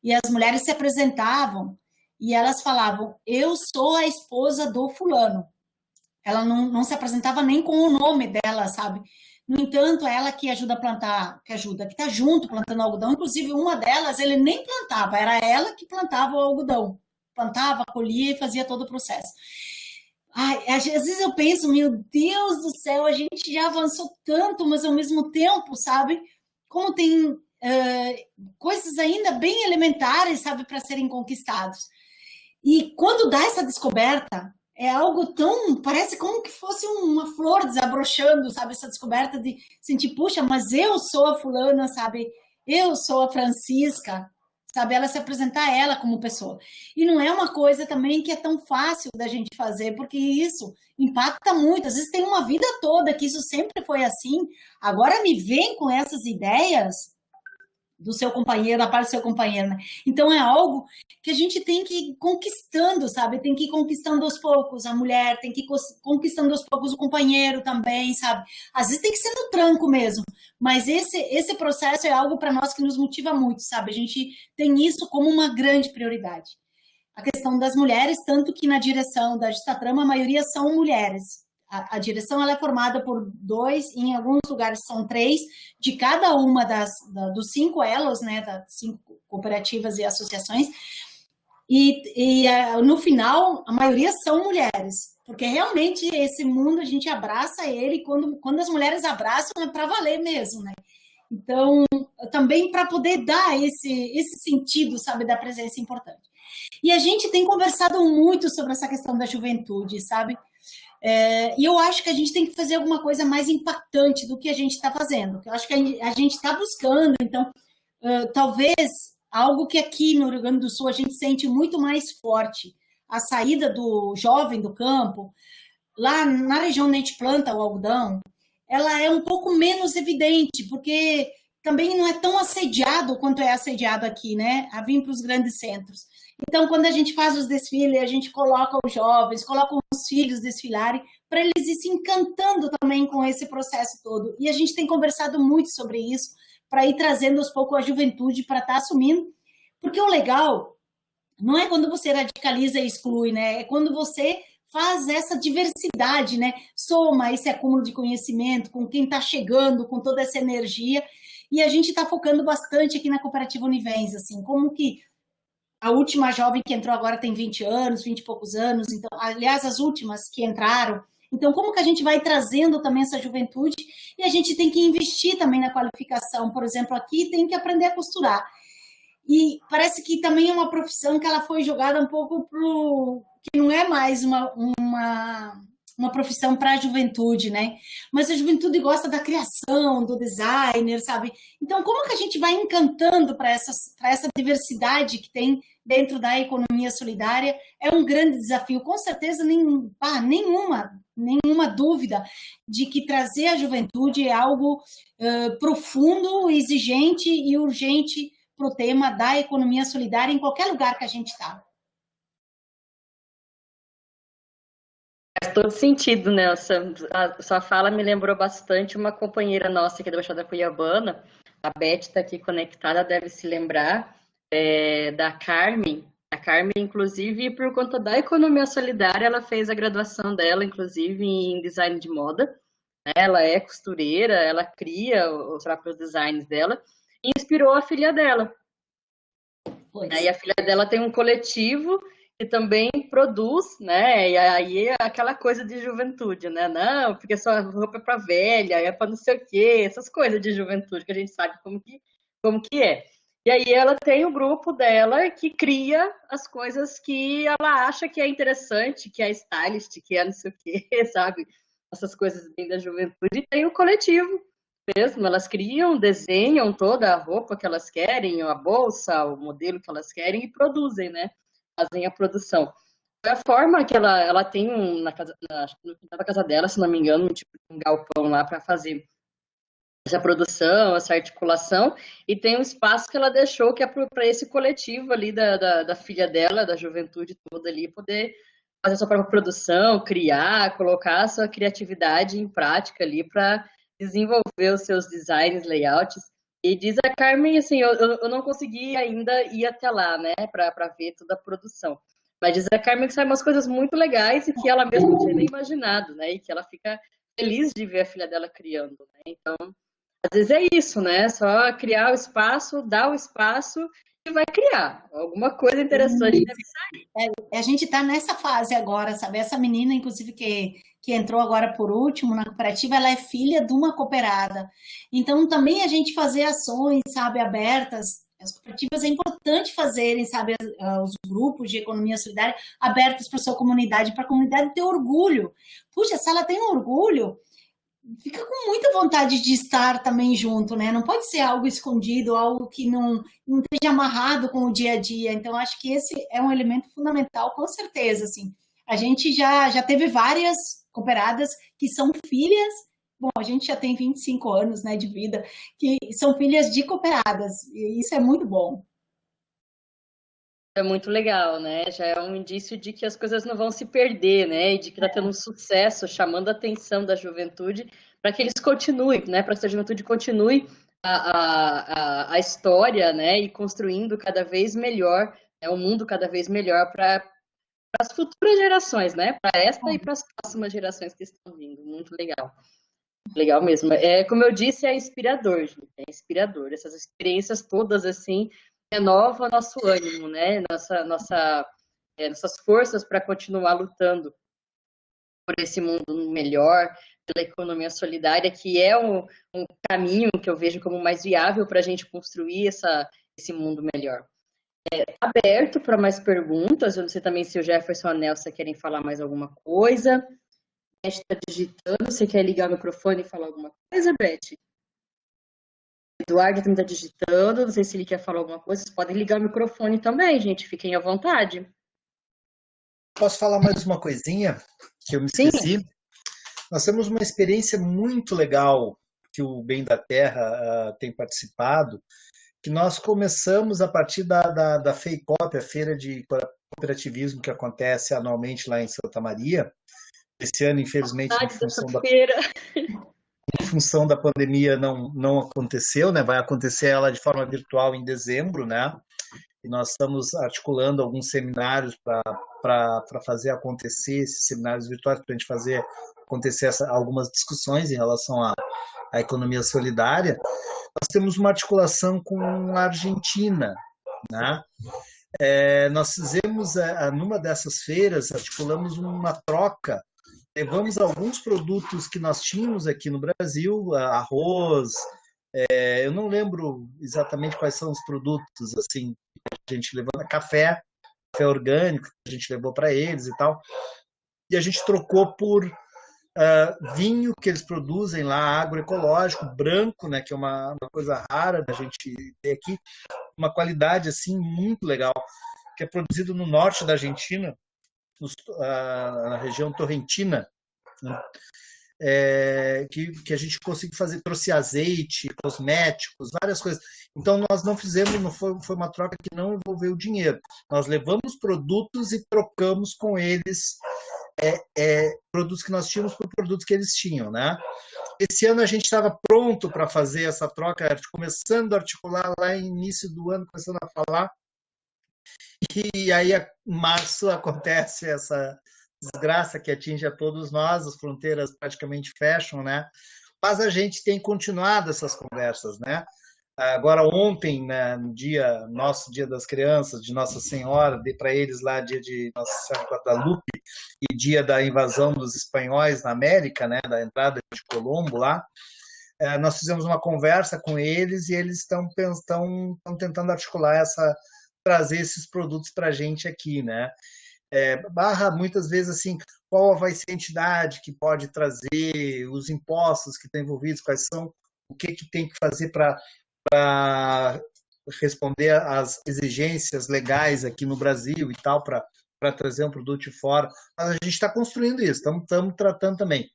e as mulheres se apresentavam e elas falavam: eu sou a esposa do fulano. Ela não se apresentava nem com o nome dela, sabe? No entanto, ela que ajuda a plantar, que está junto plantando algodão, inclusive uma delas ele nem plantava, era ela que plantava o algodão. Plantava, colhia e fazia todo o processo. Ai, às vezes eu penso, meu Deus do céu, a gente já avançou tanto, mas ao mesmo tempo, sabe? Como tem coisas ainda bem elementares, sabe, para serem conquistados. E quando dá essa descoberta, é algo tão, parece como que fosse uma flor desabrochando, sabe? Essa descoberta de sentir, puxa, mas eu sou a fulana, sabe? Eu sou a Francisca, sabe? Ela se apresentar ela como pessoa. E não é uma coisa também que é tão fácil da gente fazer, porque isso impacta muito. Às vezes tem uma vida toda que isso sempre foi assim. Agora me vem com essas ideias do seu companheiro, da parte do seu companheiro, né? Então é algo que a gente tem que ir conquistando, sabe? Tem que ir conquistando aos poucos a mulher, tem que ir conquistando aos poucos o companheiro também, sabe? Às vezes tem que ser no tranco mesmo, mas esse processo é algo para nós que nos motiva muito, sabe? A gente tem isso como uma grande prioridade. A questão das mulheres, tanto que na direção da Justatrama a maioria são mulheres. A direção ela é formada por dois, em alguns lugares são três, de cada uma dos 5 elos, né, das 5 cooperativas e associações, e no final a maioria são mulheres, porque realmente esse mundo a gente abraça ele, quando as mulheres abraçam é para valer mesmo, né? Então, também para poder dar esse sentido, sabe, da presença importante. E a gente tem conversado muito sobre essa questão da juventude, sabe? E eu acho que a gente tem que fazer alguma coisa mais impactante do que a gente está fazendo. Eu acho que a gente está buscando, então, talvez algo que aqui no Rio Grande do Sul a gente sente muito mais forte, a saída do jovem do campo, lá na região onde a gente planta o algodão, ela é um pouco menos evidente, porque também não é tão assediado quanto é assediado aqui, né? A vir para os grandes centros. Então, quando a gente faz os desfiles, a gente coloca os jovens, coloca os filhos desfilarem, para eles ir se encantando também com esse processo todo. E a gente tem conversado muito sobre isso, para ir trazendo aos poucos a juventude para estar assumindo. Porque o legal não é quando você radicaliza e exclui, né? É quando você faz essa diversidade, né? Soma esse acúmulo de conhecimento com quem está chegando, com toda essa energia. E a gente está focando bastante aqui na Cooperativa Univens, assim, como que a última jovem que entrou agora tem 20 anos, 20 e poucos anos, então, aliás, as últimas que entraram. Então, como que a gente vai trazendo também essa juventude? E a gente tem que investir também na qualificação. Por exemplo, aqui tem que aprender a costurar. E parece que também é uma profissão que ela foi jogada um pouco pro que não é mais uma profissão para a juventude, né? Mas a juventude gosta da criação, do designer, sabe? Então, como que a gente vai encantando para essa diversidade que tem dentro da economia solidária? É um grande desafio, com certeza, nenhuma dúvida de que trazer a juventude é algo profundo, exigente e urgente para o tema da economia solidária em qualquer lugar que a gente está. Faz todo sentido, Nelson. A sua fala me lembrou bastante uma companheira nossa aqui da Baixada Cuiabana, a Beth está aqui conectada, deve se lembrar, da Carmen. A Carmen, inclusive, por conta da economia solidária, ela fez a graduação dela, inclusive, em design de moda. Né? Ela é costureira, ela cria os próprios designs dela e inspirou a filha dela. E a filha dela tem um coletivo que também produz, né? E aí é aquela coisa de juventude, né? Não, porque sua roupa é para velha, é para não sei o quê, essas coisas de juventude que a gente sabe como que é. E aí ela tem o grupo dela que cria as coisas que ela acha que é interessante, que é stylist, que é não sei o quê, sabe? Essas coisas bem da juventude. E tem o coletivo mesmo, elas criam, desenham toda a roupa que elas querem, a bolsa, o modelo que elas querem e produzem, né? Fazem a produção. A forma que ela tem na casa, no quintal da casa dela, se não me engano, tipo um galpão lá para fazer essa produção, essa articulação, e tem um espaço que ela deixou que é para esse coletivo ali da filha dela, da juventude toda ali, poder fazer sua própria produção, criar, colocar a sua criatividade em prática ali para desenvolver os seus designs, layouts. E diz a Carmen, assim, eu não consegui ainda ir até lá, né, para ver toda a produção. Mas diz a Carmen que saem umas coisas muito legais e que ela mesma não tinha nem imaginado, né, e que ela fica feliz de ver a filha dela criando, né. Então, às vezes é isso, né, só criar o espaço, dar o espaço e vai criar. Alguma coisa interessante deve sair. A gente está nessa fase agora, sabe? Essa menina, inclusive, que entrou agora por último na cooperativa, ela é filha de uma cooperada. Então, também a gente fazer ações, sabe, abertas. As cooperativas é importante fazerem, sabe, os grupos de economia solidária abertos para a sua comunidade, para a comunidade ter orgulho. Puxa, se ela tem orgulho, fica com muita vontade de estar também junto, né? Não pode ser algo escondido, algo que não esteja amarrado com o dia a dia. Então, acho que esse é um elemento fundamental, com certeza, assim. A gente já teve várias cooperadas que são filhas, bom, a gente já tem 25 anos, né, de vida, que são filhas de cooperadas, e isso é muito bom. É muito legal, né? Já é um indício de que as coisas não vão se perder, né? E de que está tendo um sucesso, chamando a atenção da juventude para que eles continuem, né? Para que a juventude continue a história, né? E construindo cada vez melhor, né? Um mundo cada vez melhor para as futuras gerações, né? Para esta e para as próximas gerações que estão vindo. Muito legal. Legal mesmo. É, como eu disse, é inspirador, gente. É inspirador. Essas experiências todas, assim, renova nosso ânimo, né? Nossas forças para continuar lutando por esse mundo melhor, pela economia solidária, que é um caminho que eu vejo como mais viável para a gente construir esse mundo melhor. Aberto para mais perguntas. Eu não sei também se o Jefferson ou a Nelsa querem falar mais alguma coisa. A gente está digitando. Você quer ligar o microfone e falar alguma coisa, Beth? Eduardo também está digitando. Não sei se ele quer falar alguma coisa. Vocês podem ligar o microfone também, gente. Fiquem à vontade. Posso falar mais uma coisinha que eu me esqueci? Sim. Nós temos uma experiência muito legal que o Bem da Terra tem participado, que nós começamos a partir da FEICOP, a Feira de Cooperativismo, que acontece anualmente lá em Santa Maria. Esse ano, infelizmente, em função da pandemia, não aconteceu, né? Vai acontecer ela de forma virtual em dezembro, né? E nós estamos articulando alguns seminários para fazer acontecer esses seminários virtuais, para a gente fazer acontecer algumas discussões em relação à economia solidária. Nós temos uma articulação com a Argentina, né? Nós fizemos, numa dessas feiras, articulamos uma troca, levamos alguns produtos que nós tínhamos aqui no Brasil, arroz, eu não lembro exatamente quais são os produtos, assim, a gente levou café orgânico, que a gente levou para eles e tal, e a gente trocou por vinho que eles produzem lá, agroecológico, branco, né, que é uma coisa rara da gente ter aqui, uma qualidade assim muito legal, que é produzido no norte da Argentina, na região torrentina, né? Que a gente conseguiu fazer, trouxe azeite, cosméticos, várias coisas. Então nós não fizemos, não foi uma troca que não envolveu dinheiro. Nós levamos produtos e trocamos com eles produtos que nós tínhamos por produtos que eles tinham, né? Esse ano a gente estava pronto para fazer essa troca, começando a articular lá no início do ano, começando a falar, e aí em março acontece essa desgraça que atinge a todos nós, as fronteiras praticamente fecham, né? Mas a gente tem continuado essas conversas, né? Agora ontem, né, no nosso Dia das Crianças, de Nossa Senhora, dei para eles lá dia de Nossa Senhora Guadalupe e dia da invasão dos espanhóis na América, né, da entrada de Colombo lá. Nós fizemos uma conversa com eles e eles estão tentando articular trazer esses produtos para a gente aqui, né? Barra muitas vezes assim, qual vai ser a entidade que pode trazer, os impostos que estão envolvidos, quais são o que tem que fazer para responder às exigências legais aqui no Brasil e tal, para trazer um produto de fora. Mas a gente está construindo isso, estamos tratando também.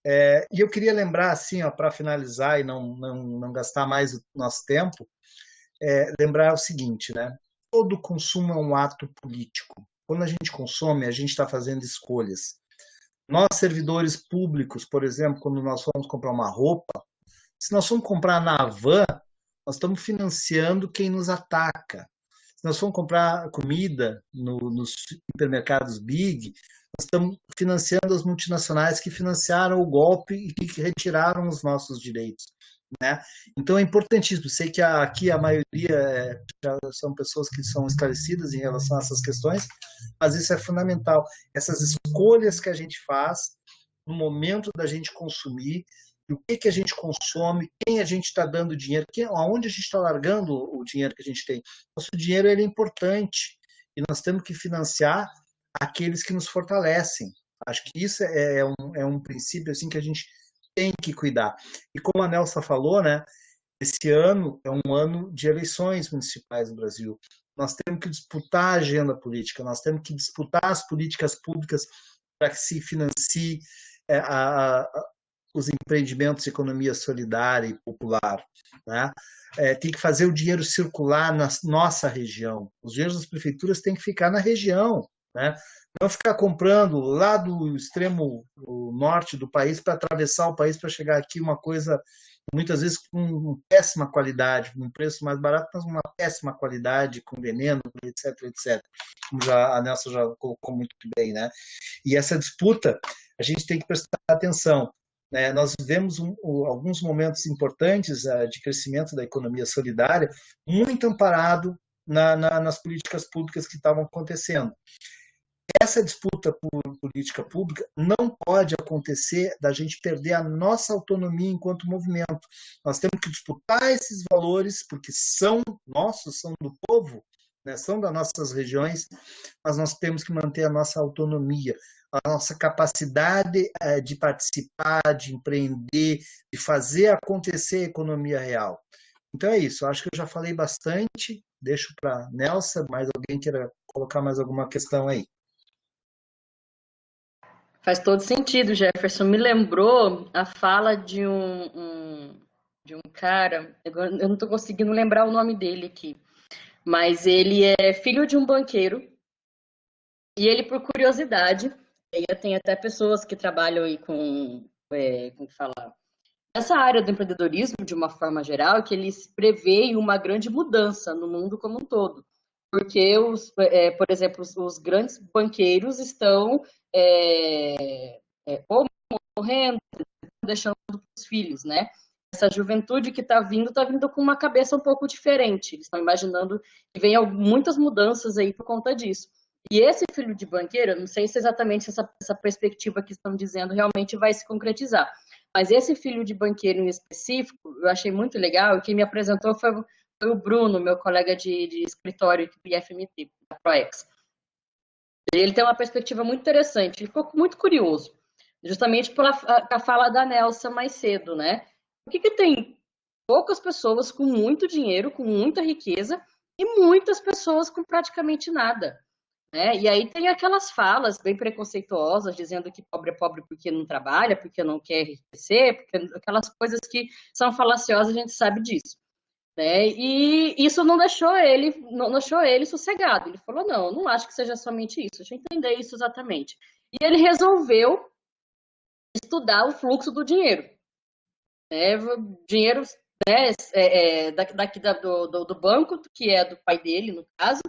E eu queria lembrar, assim, para finalizar e não gastar mais o nosso tempo, lembrar o seguinte, né? Todo consumo é um ato político. Quando a gente consome, a gente está fazendo escolhas. Nós, servidores públicos, por exemplo, quando nós vamos comprar uma roupa, se nós formos comprar na Havan, nós estamos financiando quem nos ataca. Se nós formos comprar comida nos supermercados Big, nós estamos financiando as multinacionais que financiaram o golpe e que retiraram os nossos direitos, né? Então é importantíssimo. Sei que aqui a maioria são pessoas que são esclarecidas em relação a essas questões, mas isso é fundamental. Essas escolhas que a gente faz no momento da gente consumir, o que a gente consome, quem a gente está dando dinheiro, aonde a gente está largando o dinheiro que a gente tem. Nosso dinheiro ele é importante e nós temos que financiar aqueles que nos fortalecem. Acho que isso é um princípio assim que a gente tem que cuidar. E como a Nelsa falou, né, esse ano é um ano de eleições municipais no Brasil. Nós temos que disputar a agenda política, nós temos que disputar as políticas públicas para que se financie os empreendimentos de economia solidária e popular, né? Tem que fazer o dinheiro circular na nossa região. Os dinheiros das prefeituras têm que ficar na região, né? Não ficar comprando lá do extremo norte do país para atravessar o país para chegar aqui uma coisa, muitas vezes com péssima qualidade, com um preço mais barato, mas uma péssima qualidade, com veneno, etc, etc. Como a Nelson já colocou muito bem, né? E essa disputa, a gente tem que prestar atenção. Nós vivemos alguns momentos importantes de crescimento da economia solidária, muito amparado nas políticas públicas que estavam acontecendo. Essa disputa por política pública não pode acontecer da gente perder a nossa autonomia enquanto movimento. Nós temos que disputar esses valores, porque são nossos, são do povo, né? São das nossas regiões, mas nós temos que manter a nossa autonomia, a nossa capacidade de participar, de empreender, de fazer acontecer a economia real. Então é isso, acho que eu já falei bastante, deixo para a Nelsa, mais alguém queira colocar mais alguma questão aí. Faz todo sentido, Jefferson. Me lembrou a fala de um cara, eu não estou conseguindo lembrar o nome dele aqui, mas ele é filho de um banqueiro e ele, por curiosidade, tem até pessoas que trabalham aí como falar, essa área do empreendedorismo, de uma forma geral, que eles preveem uma grande mudança no mundo como um todo. Porque, por exemplo, os grandes banqueiros estão ou morrendo, deixando para os filhos, né? Essa juventude que está vindo com uma cabeça um pouco diferente. Eles estão imaginando que venham muitas mudanças aí por conta disso. E esse filho de banqueiro, eu não sei se exatamente essa perspectiva que estão dizendo realmente vai se concretizar, mas esse filho de banqueiro em específico, eu achei muito legal, e quem me apresentou foi o Bruno, meu colega de escritório do IFMT, da ProEx. Ele tem uma perspectiva muito interessante, ele ficou muito curioso, justamente pela fala da Nelsa mais cedo, né? Por que tem poucas pessoas com muito dinheiro, com muita riqueza, e muitas pessoas com praticamente nada? E aí tem aquelas falas bem preconceituosas, dizendo que pobre é pobre porque não trabalha, porque não quer enriquecer, porque aquelas coisas que são falaciosas, a gente sabe disso. E isso não deixou ele sossegado. Ele falou, não acho que seja somente isso, deixa eu entender isso exatamente. E ele resolveu estudar o fluxo do dinheiro. Dinheiro daqui do banco, que é do pai dele, no caso,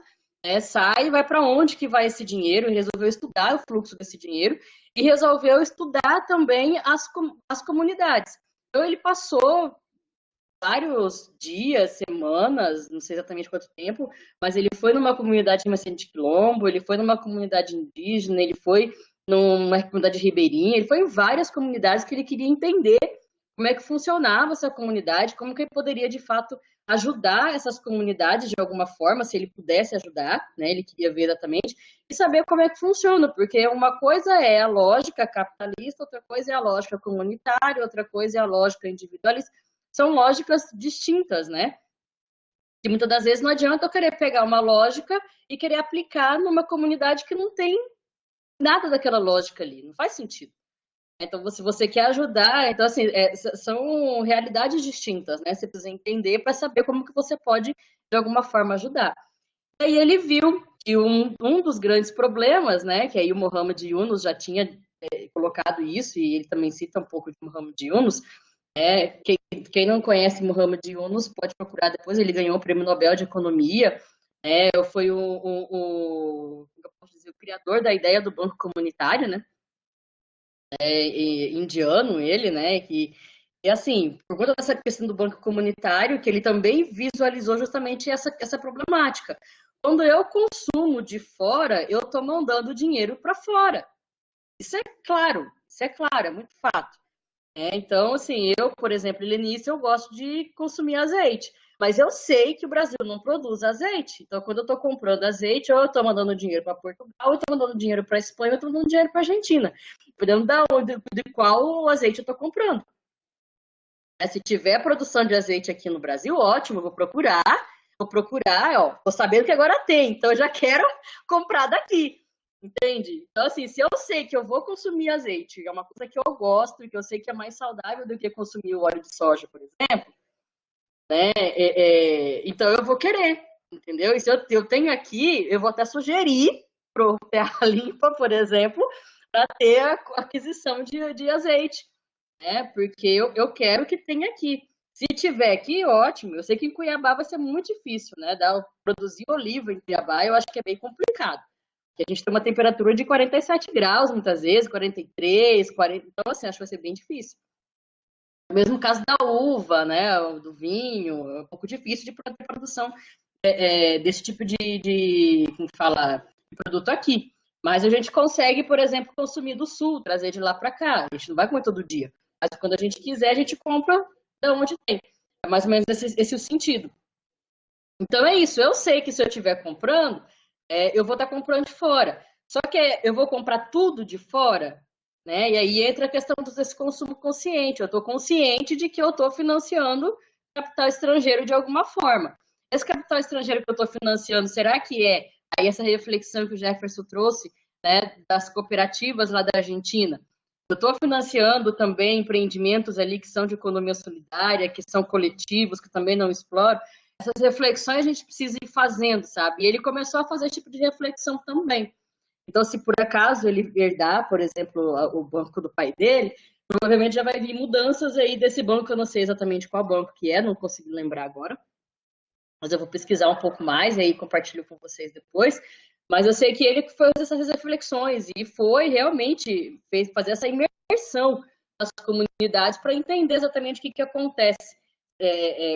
sai e vai para onde que vai esse dinheiro, resolveu estudar o fluxo desse dinheiro e resolveu estudar também as comunidades. Então ele passou vários dias, semanas, não sei exatamente quanto tempo, mas ele foi numa comunidade de Quilombo, ele foi numa comunidade indígena, ele foi numa comunidade ribeirinha, ele foi em várias comunidades que ele queria entender como é que funcionava essa comunidade, como que ele poderia, de fato, ajudar essas comunidades de alguma forma, se ele pudesse ajudar, né? Ele queria ver exatamente, e saber como é que funciona, porque uma coisa é a lógica capitalista, outra coisa é a lógica comunitária, outra coisa é a lógica individualista, são lógicas distintas, né? E muitas das vezes não adianta eu querer pegar uma lógica e querer aplicar numa comunidade que não tem nada daquela lógica ali, não faz sentido. Então, se você quer ajudar, então, assim, são realidades distintas, né? Você precisa entender para saber como que você pode, de alguma forma, ajudar. E aí ele viu que um dos grandes problemas, né, que aí o Muhammad Yunus já tinha colocado isso, e ele também cita um pouco de Muhammad Yunus, quem não conhece Muhammad Yunus pode procurar depois, ele ganhou o Prêmio Nobel de Economia, foi o criador da ideia do banco comunitário, né, indiano ele, né, e assim, por conta dessa questão do banco comunitário, que ele também visualizou justamente essa problemática. Quando eu consumo de fora, eu estou mandando dinheiro para fora. Isso é claro, é muito fato. Então, assim, eu, por exemplo, Lenice, eu gosto de consumir azeite, mas eu sei que o Brasil não produz azeite. Então, quando eu estou comprando azeite, ou eu estou mandando dinheiro para Portugal, ou eu estou mandando dinheiro para Espanha, ou eu estou mandando dinheiro para Argentina, dependendo de qual azeite eu estou comprando. Se tiver produção de azeite aqui no Brasil, ótimo, vou procurar, ó, tô sabendo que agora tem, então eu já quero comprar daqui, entende? Então, assim, se eu sei que eu vou consumir azeite, é uma coisa que eu gosto e que eu sei que é mais saudável do que consumir o óleo de soja, por exemplo, né? Então eu vou querer, entendeu? E se eu tenho aqui, eu vou até sugerir pro Terra Limpa, por exemplo, para ter a aquisição de azeite, né? Porque eu quero que tenha aqui. Se tiver aqui, ótimo. Eu sei que em Cuiabá vai ser muito difícil, né? Produzir oliva em Cuiabá, eu acho que é bem complicado. Porque a gente tem uma temperatura de 47 graus, muitas vezes, 43, 40. Então, assim, acho que vai ser bem difícil. O mesmo caso da uva, né? Do vinho, é um pouco difícil de ter produção desse tipo como fala, de produto aqui. Mas a gente consegue, por exemplo, consumir do sul, trazer de lá para cá. A gente não vai comer todo dia. Mas quando a gente quiser, a gente compra de onde tem. É mais ou menos esse o sentido. Então é isso. Eu sei que se eu estiver comprando, eu vou estar comprando de fora. Só que eu vou comprar tudo de fora, né? E aí entra a questão desse consumo consciente. Eu estou consciente de que eu estou financiando capital estrangeiro de alguma forma. Esse capital estrangeiro que eu estou financiando, será que aí essa reflexão que o Jefferson trouxe, né, das cooperativas lá da Argentina? Eu estou financiando também empreendimentos ali que são de economia solidária, que são coletivos, que também não exploram. Essas reflexões a gente precisa ir fazendo, sabe? E ele começou a fazer esse tipo de reflexão também. Então, se por acaso ele herdar, por exemplo, o banco do pai dele, provavelmente já vai vir mudanças aí desse banco, eu não sei exatamente qual banco que é, não consigo lembrar agora, mas eu vou pesquisar um pouco mais e aí compartilho com vocês depois. Mas eu sei que ele fez essas reflexões e foi realmente fazer essa imersão nas comunidades para entender exatamente o que acontece.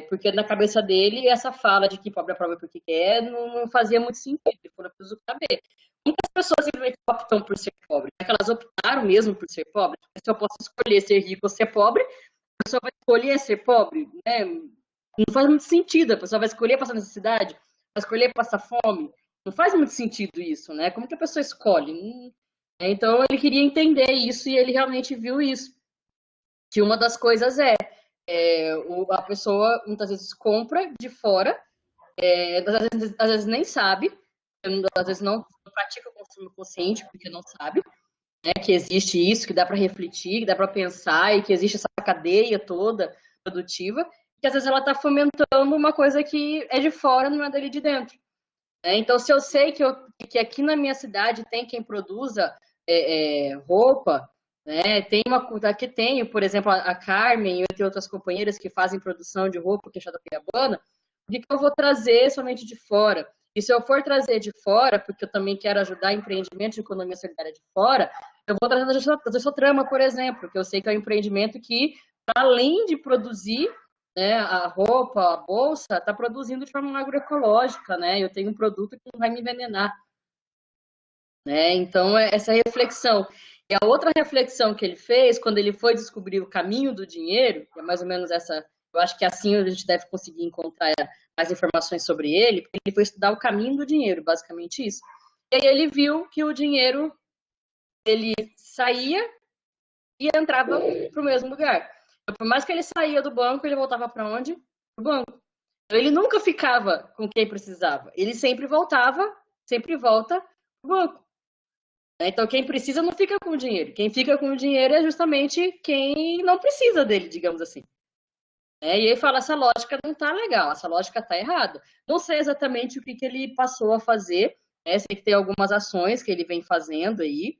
Porque na cabeça dele, essa fala de que pobre é pobre porque quer não fazia muito sentido. Ele falou, eu preciso saber. Muitas pessoas simplesmente optam por ser pobre. É que elas optaram mesmo por ser pobre. Se eu posso escolher ser rico ou ser pobre, a pessoa vai escolher ser pobre, né? Não faz muito sentido. A pessoa vai escolher passar necessidade, vai escolher passar fome. Não faz muito sentido isso, né? Como que a pessoa escolhe? Então, ele queria entender isso e ele realmente viu isso. Que uma das coisas a pessoa muitas vezes compra de fora, às vezes nem sabe, às vezes não pratica o consumo consciente porque não sabe, né, que existe isso, que dá para refletir, que dá para pensar e que existe essa cadeia toda produtiva, que às vezes ela está fomentando uma coisa que é de fora, não é dali de dentro. Então, se eu sei que aqui na minha cidade tem quem produza roupa, né, aqui tem, por exemplo, a Carmen e outras companheiras que fazem produção de roupa aqui em Chapadopebana, por que eu vou trazer somente de fora? E se eu for trazer de fora, porque eu também quero ajudar empreendimentos de economia solidária de fora, eu vou trazer da Sotrama, por exemplo, que eu sei que é um empreendimento que, além de produzir, né, a roupa, a bolsa, está produzindo de forma agroecológica, né? Eu tenho um produto que não vai me envenenar, né? Então, essa reflexão. E a outra reflexão que ele fez, quando ele foi descobrir o caminho do dinheiro, que é mais ou menos essa, eu acho que assim a gente deve conseguir encontrar mais informações sobre ele, porque ele foi estudar o caminho do dinheiro, basicamente isso. E aí ele viu que o dinheiro, ele saía e entrava para o mesmo lugar. Por mais que ele saía do banco, ele voltava para onde? Pro banco. Então, ele nunca ficava com quem precisava. Ele sempre voltava, sempre volta pro banco. Então, quem precisa não fica com o dinheiro. Quem fica com o dinheiro é justamente quem não precisa dele, digamos assim. E ele fala, essa lógica não tá legal, essa lógica tá errada. Não sei exatamente o que ele passou a fazer, sei que tem algumas ações que ele vem fazendo aí,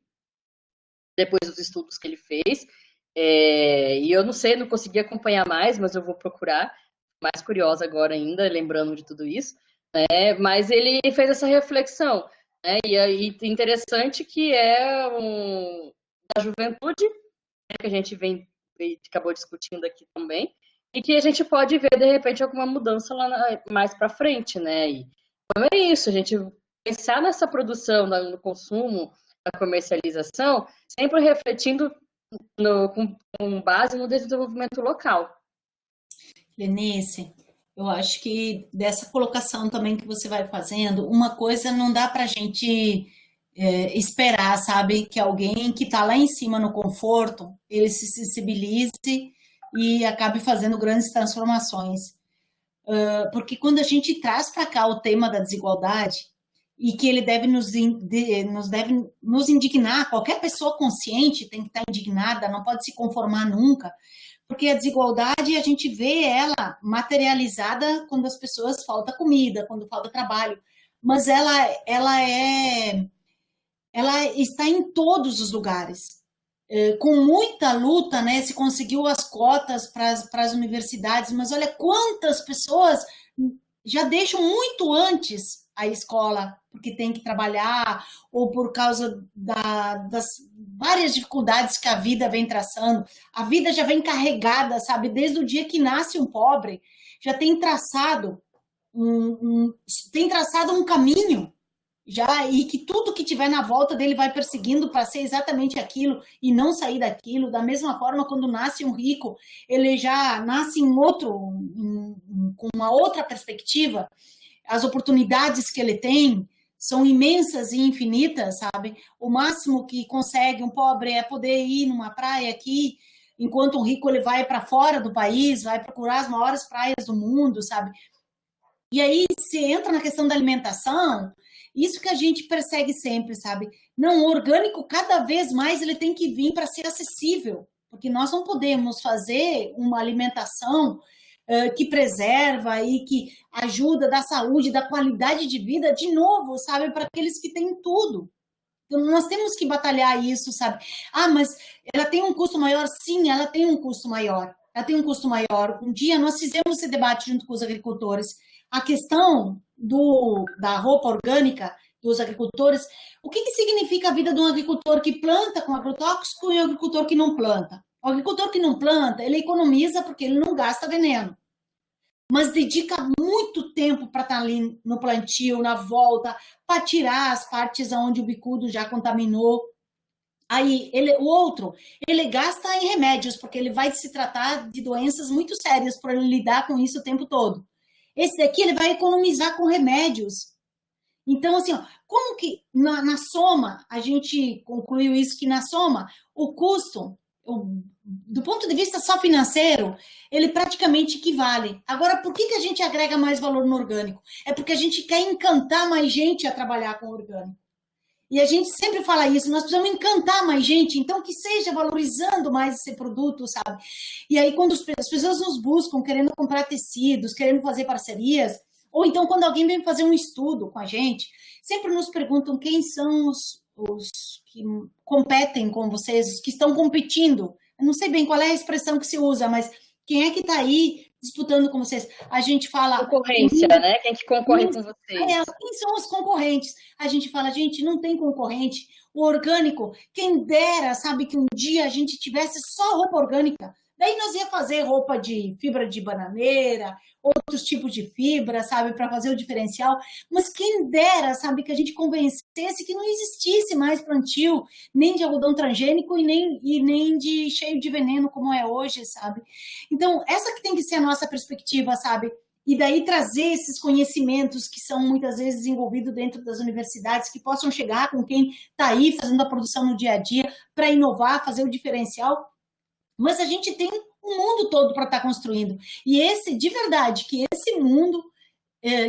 depois dos estudos que ele fez, e eu não sei, não consegui acompanhar mais, mas eu vou procurar, mais curiosa agora ainda, lembrando de tudo isso, mas ele fez essa reflexão, e interessante que da juventude, que a gente acabou discutindo aqui também, e que a gente pode ver, de repente, alguma mudança lá mais para frente, E então é isso, a gente pensar nessa produção, no consumo, na comercialização, sempre refletindo com base no desenvolvimento local. Lenice, eu acho que dessa colocação também que você vai fazendo, uma coisa não dá para a gente esperar, sabe, que alguém que está lá em cima no conforto, ele se sensibilize e acabe fazendo grandes transformações. Porque quando a gente traz para cá o tema da desigualdade, e que ele deve nos indignar, qualquer pessoa consciente tem que estar indignada, não pode se conformar nunca, porque a desigualdade a gente vê ela materializada quando as pessoas falta comida, quando falta trabalho, mas ela está em todos os lugares. Com muita luta, se conseguiu as cotas para as universidades, mas olha quantas pessoas já deixam muito antes a escola, porque tem que trabalhar, ou por causa das várias dificuldades que a vida vem traçando. A vida já vem carregada, sabe? Desde o dia que nasce um pobre, já tem traçado um caminho, já, e que tudo que tiver na volta dele vai perseguindo para ser exatamente aquilo e não sair daquilo. Da mesma forma, quando nasce um rico, ele já nasce com uma outra perspectiva. As oportunidades que ele tem são imensas e infinitas, sabe? O máximo que consegue um pobre é poder ir numa praia aqui, enquanto um rico ele vai para fora do país, vai procurar as maiores praias do mundo, sabe? E aí, se entra na questão da alimentação, isso que a gente persegue sempre, sabe? Não, o orgânico, cada vez mais, ele tem que vir para ser acessível, porque nós não podemos fazer uma alimentação que preserva e que ajuda da saúde, da qualidade de vida, de novo, sabe? Para aqueles que têm tudo. Então, nós temos que batalhar isso, sabe? Ah, mas ela tem um custo maior? Sim, ela tem um custo maior. Ela tem um custo maior. Um dia nós fizemos esse debate junto com os agricultores. A questão da roupa orgânica dos agricultores, o que significa a vida de um agricultor que planta com agrotóxico e um agricultor que não planta? O agricultor que não planta, ele economiza porque ele não gasta veneno, mas dedica muito tempo para estar ali no plantio, na volta, para tirar as partes onde o bicudo já contaminou. Aí, o outro, ele gasta em remédios, porque ele vai se tratar de doenças muito sérias para ele lidar com isso o tempo todo. Esse daqui, ele vai economizar com remédios. Então, assim, como que na soma, a gente concluiu isso, que na soma, o custo, do ponto de vista só financeiro, ele praticamente equivale. Agora, por que a gente agrega mais valor no orgânico? É porque a gente quer encantar mais gente a trabalhar com o orgânico. E a gente sempre fala isso, nós precisamos encantar mais gente, então que seja valorizando mais esse produto, sabe? E aí, quando as pessoas nos buscam, querendo comprar tecidos, querendo fazer parcerias, ou então quando alguém vem fazer um estudo com a gente, sempre nos perguntam quem são os que competem com vocês, os que estão competindo. Eu não sei bem qual é a expressão que se usa, mas quem é que está aí disputando com vocês? A gente fala... Concorrência, né? Quem que concorre com vocês? Quem são os concorrentes? A gente fala, gente, não tem concorrente. O orgânico, quem dera, sabe, que um dia a gente tivesse só roupa orgânica. Daí nós ia fazer roupa de fibra de bananeira, outros tipos de fibra, sabe, para fazer o diferencial. Mas quem dera, sabe, que a gente convencesse que não existisse mais plantio, nem de algodão transgênico e nem de cheio de veneno como é hoje, sabe? Então, essa que tem que ser a nossa perspectiva, sabe? E daí trazer esses conhecimentos que são muitas vezes desenvolvidos dentro das universidades, que possam chegar com quem está aí fazendo a produção no dia a dia para inovar, fazer o diferencial. Mas a gente tem o mundo todo para estar construindo. E de verdade, que esse mundo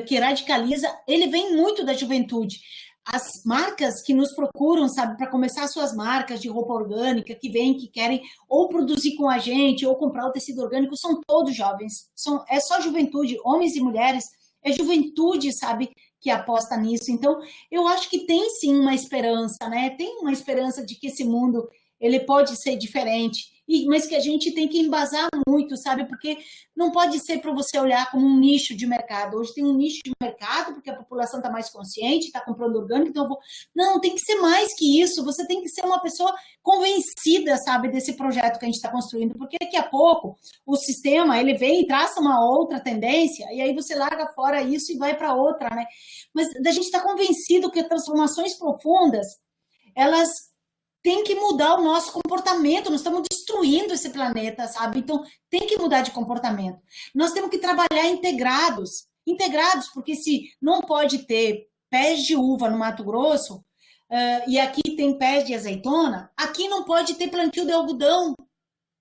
que radicaliza, ele vem muito da juventude. As marcas que nos procuram, sabe, para começar suas marcas de roupa orgânica, que vêm, que querem ou produzir com a gente, ou comprar o tecido orgânico, são todos jovens. É só juventude, homens e mulheres, é juventude, sabe, que aposta nisso. Então, eu acho que tem sim uma esperança, né? Tem uma esperança de que esse mundo ele pode ser diferente, mas que a gente tem que embasar muito, sabe? Porque não pode ser para você olhar como um nicho de mercado. Hoje tem um nicho de mercado, porque a população está mais consciente, está comprando orgânico, então eu vou... Não, tem que ser mais que isso. Você tem que ser uma pessoa convencida, sabe, desse projeto que a gente está construindo, porque daqui a pouco o sistema, ele vem e traça uma outra tendência, e aí você larga fora isso e vai para outra, né? Mas a gente está convencido que transformações profundas, elas tem que mudar o nosso comportamento, nós estamos destruindo esse planeta, sabe? Então, tem que mudar de comportamento. Nós temos que trabalhar integrados, porque se não pode ter pés de uva no Mato Grosso, e aqui tem pés de azeitona, aqui não pode ter plantio de algodão.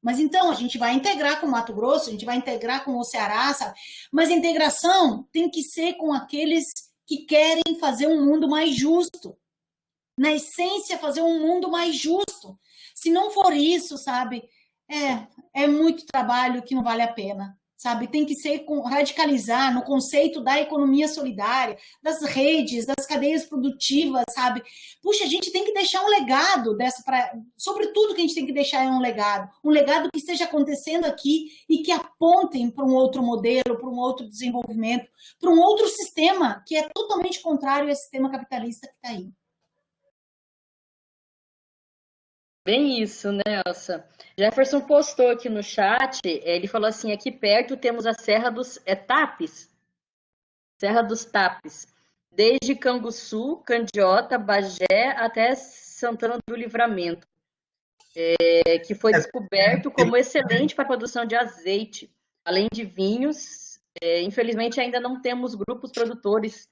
Mas então, a gente vai integrar com o Mato Grosso, a gente vai integrar com o Ceará, sabe? Mas a integração tem que ser com aqueles que querem fazer um mundo mais justo. Na essência, fazer um mundo mais justo. Se não for isso, sabe, é muito trabalho que não vale a pena, sabe? Tem que ser radicalizar no conceito da economia solidária, das redes, das cadeias produtivas, sabe? Puxa, a gente tem que deixar um legado sobretudo que a gente tem que deixar é um legado que esteja acontecendo aqui e que apontem para um outro modelo, para um outro desenvolvimento, para um outro sistema que é totalmente contrário ao sistema capitalista que está aí. Bem isso, né, Elsa? Jefferson postou aqui no chat, ele falou assim, aqui perto temos a Serra dos Tapes, Serra dos Tapes, desde Canguçu, Candiota, Bagé até Santana do Livramento, que foi descoberto como excelente para a produção de azeite, além de vinhos. Infelizmente ainda não temos grupos produtores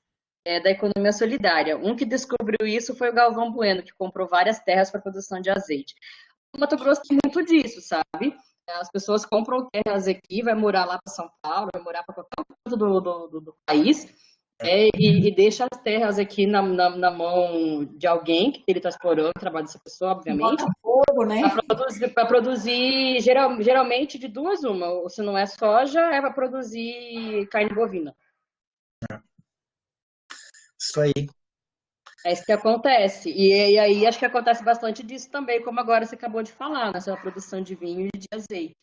da economia solidária. Um que descobriu isso foi o Galvão Bueno, que comprou várias terras para produção de azeite. O Mato Grosso tem muito disso, sabe? As pessoas compram terras aqui, vai morar lá para São Paulo, vai morar para qualquer canto do país, e deixa as terras aqui na mão de alguém que ele está explorando o trabalho dessa pessoa, obviamente. Fogo, né? Para produzir geralmente de duas uma, ou se não é soja, é para produzir carne bovina. Isso aí. É isso que acontece. E aí acho que acontece bastante disso também, como agora você acabou de falar, nessa produção de vinho e de azeite.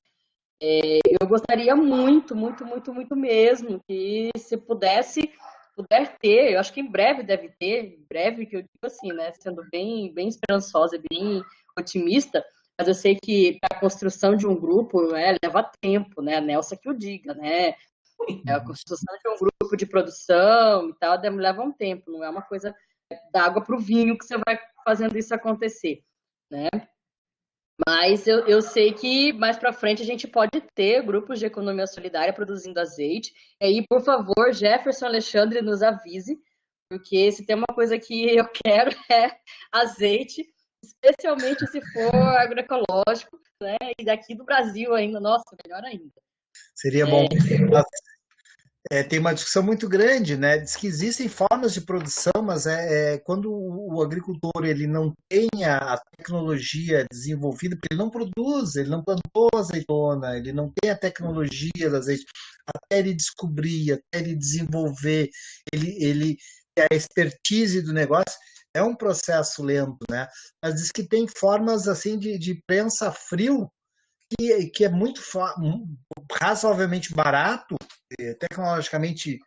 Eu gostaria muito, muito, muito, muito mesmo que se puder ter, eu acho que em breve deve ter, em breve que eu digo assim, né, sendo bem, bem esperançosa, bem otimista, mas eu sei que a construção de um grupo leva tempo, né, a Nelsa que o diga, né, a construção de um grupo de produção e tal leva um tempo, não é uma coisa da água para o vinho que você vai fazendo isso acontecer, né? Mas eu sei que mais para frente a gente pode ter grupos de economia solidária produzindo azeite. E aí, por favor, Jefferson Alexandre nos avise, porque se tem uma coisa que eu quero é azeite, especialmente se for agroecológico, né? E daqui do Brasil ainda, nossa, melhor ainda. Seria bom. Tem uma discussão muito grande, né? Diz que existem formas de produção, mas quando o agricultor ele não tem a tecnologia desenvolvida, porque ele não produz, ele não plantou azeitona, ele não tem a tecnologia do azeite, até ele descobrir, até ele desenvolver, ele ter a expertise do negócio, é um processo lento, né? Mas diz que tem formas assim de prensa a frio que é muito razoavelmente barato, tecnologicamente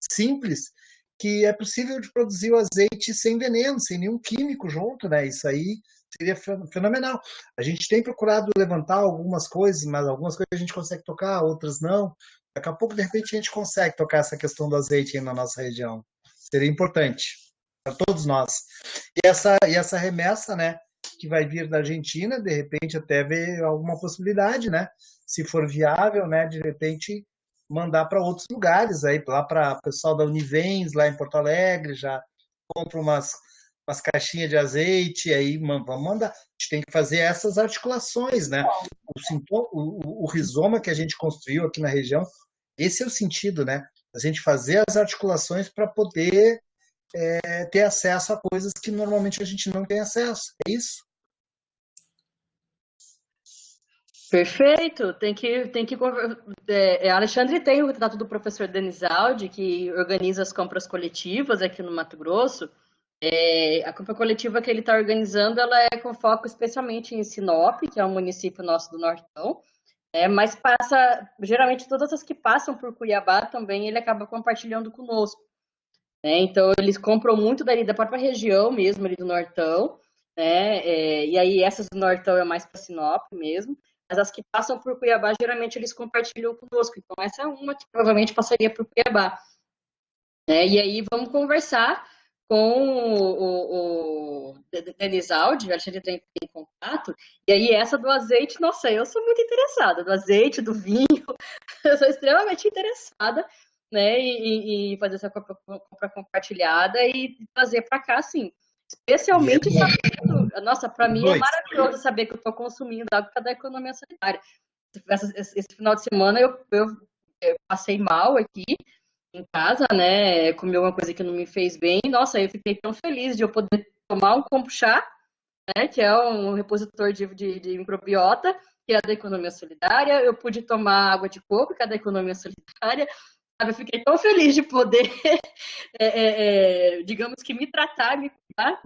simples, que é possível de produzir o azeite sem veneno, sem nenhum químico junto, né? Isso aí seria fenomenal. A gente tem procurado levantar algumas coisas, mas algumas coisas a gente consegue tocar, outras não. Daqui a pouco, de repente, a gente consegue tocar essa questão do azeite aí na nossa região. Seria importante para todos nós. E essa remessa, né, que vai vir da Argentina, de repente até ver alguma possibilidade, né? Se for viável, né, de repente mandar para outros lugares, aí lá para o pessoal da Univens, lá em Porto Alegre, já compra umas caixinhas de azeite, aí vamos mandar. A gente tem que fazer essas articulações, né? O rizoma que a gente construiu aqui na região, esse é o sentido, né? A gente fazer as articulações para poder ter acesso a coisas que normalmente a gente não tem acesso. É isso? Perfeito. Alexandre tem o contato do professor Denizaldi, que organiza as compras coletivas aqui no Mato Grosso. A compra coletiva que ele está organizando, ela é com foco especialmente em Sinop, que é um município nosso do Nortão, mas geralmente todas as que passam por Cuiabá também ele acaba compartilhando conosco. Então eles compram muito dali da própria região mesmo, ali do Nortão, e aí essas do Nortão é mais para Sinop mesmo, mas as que passam por Cuiabá, geralmente eles compartilham conosco. Então essa é uma que provavelmente passaria por Cuiabá. E aí vamos conversar com o Denizaldi, a gente tem contato, e aí essa do azeite, nossa, eu sou muito interessada, do azeite, do vinho, eu sou extremamente interessada, e fazer essa compra compartilhada e trazer para cá, assim, especialmente sabendo, nossa, para mim é maravilhoso saber que eu estou consumindo água da economia sanitária. Esse final de semana eu passei mal aqui, em casa, né, comi alguma coisa que não me fez bem, nossa, eu fiquei tão feliz de eu poder tomar um kombucha, que é um repositor de microbiota, que é da economia solidária, eu pude tomar água de coco, que é da economia solidária, sabe? Eu fiquei tão feliz de poder, digamos que me tratar, me cuidar.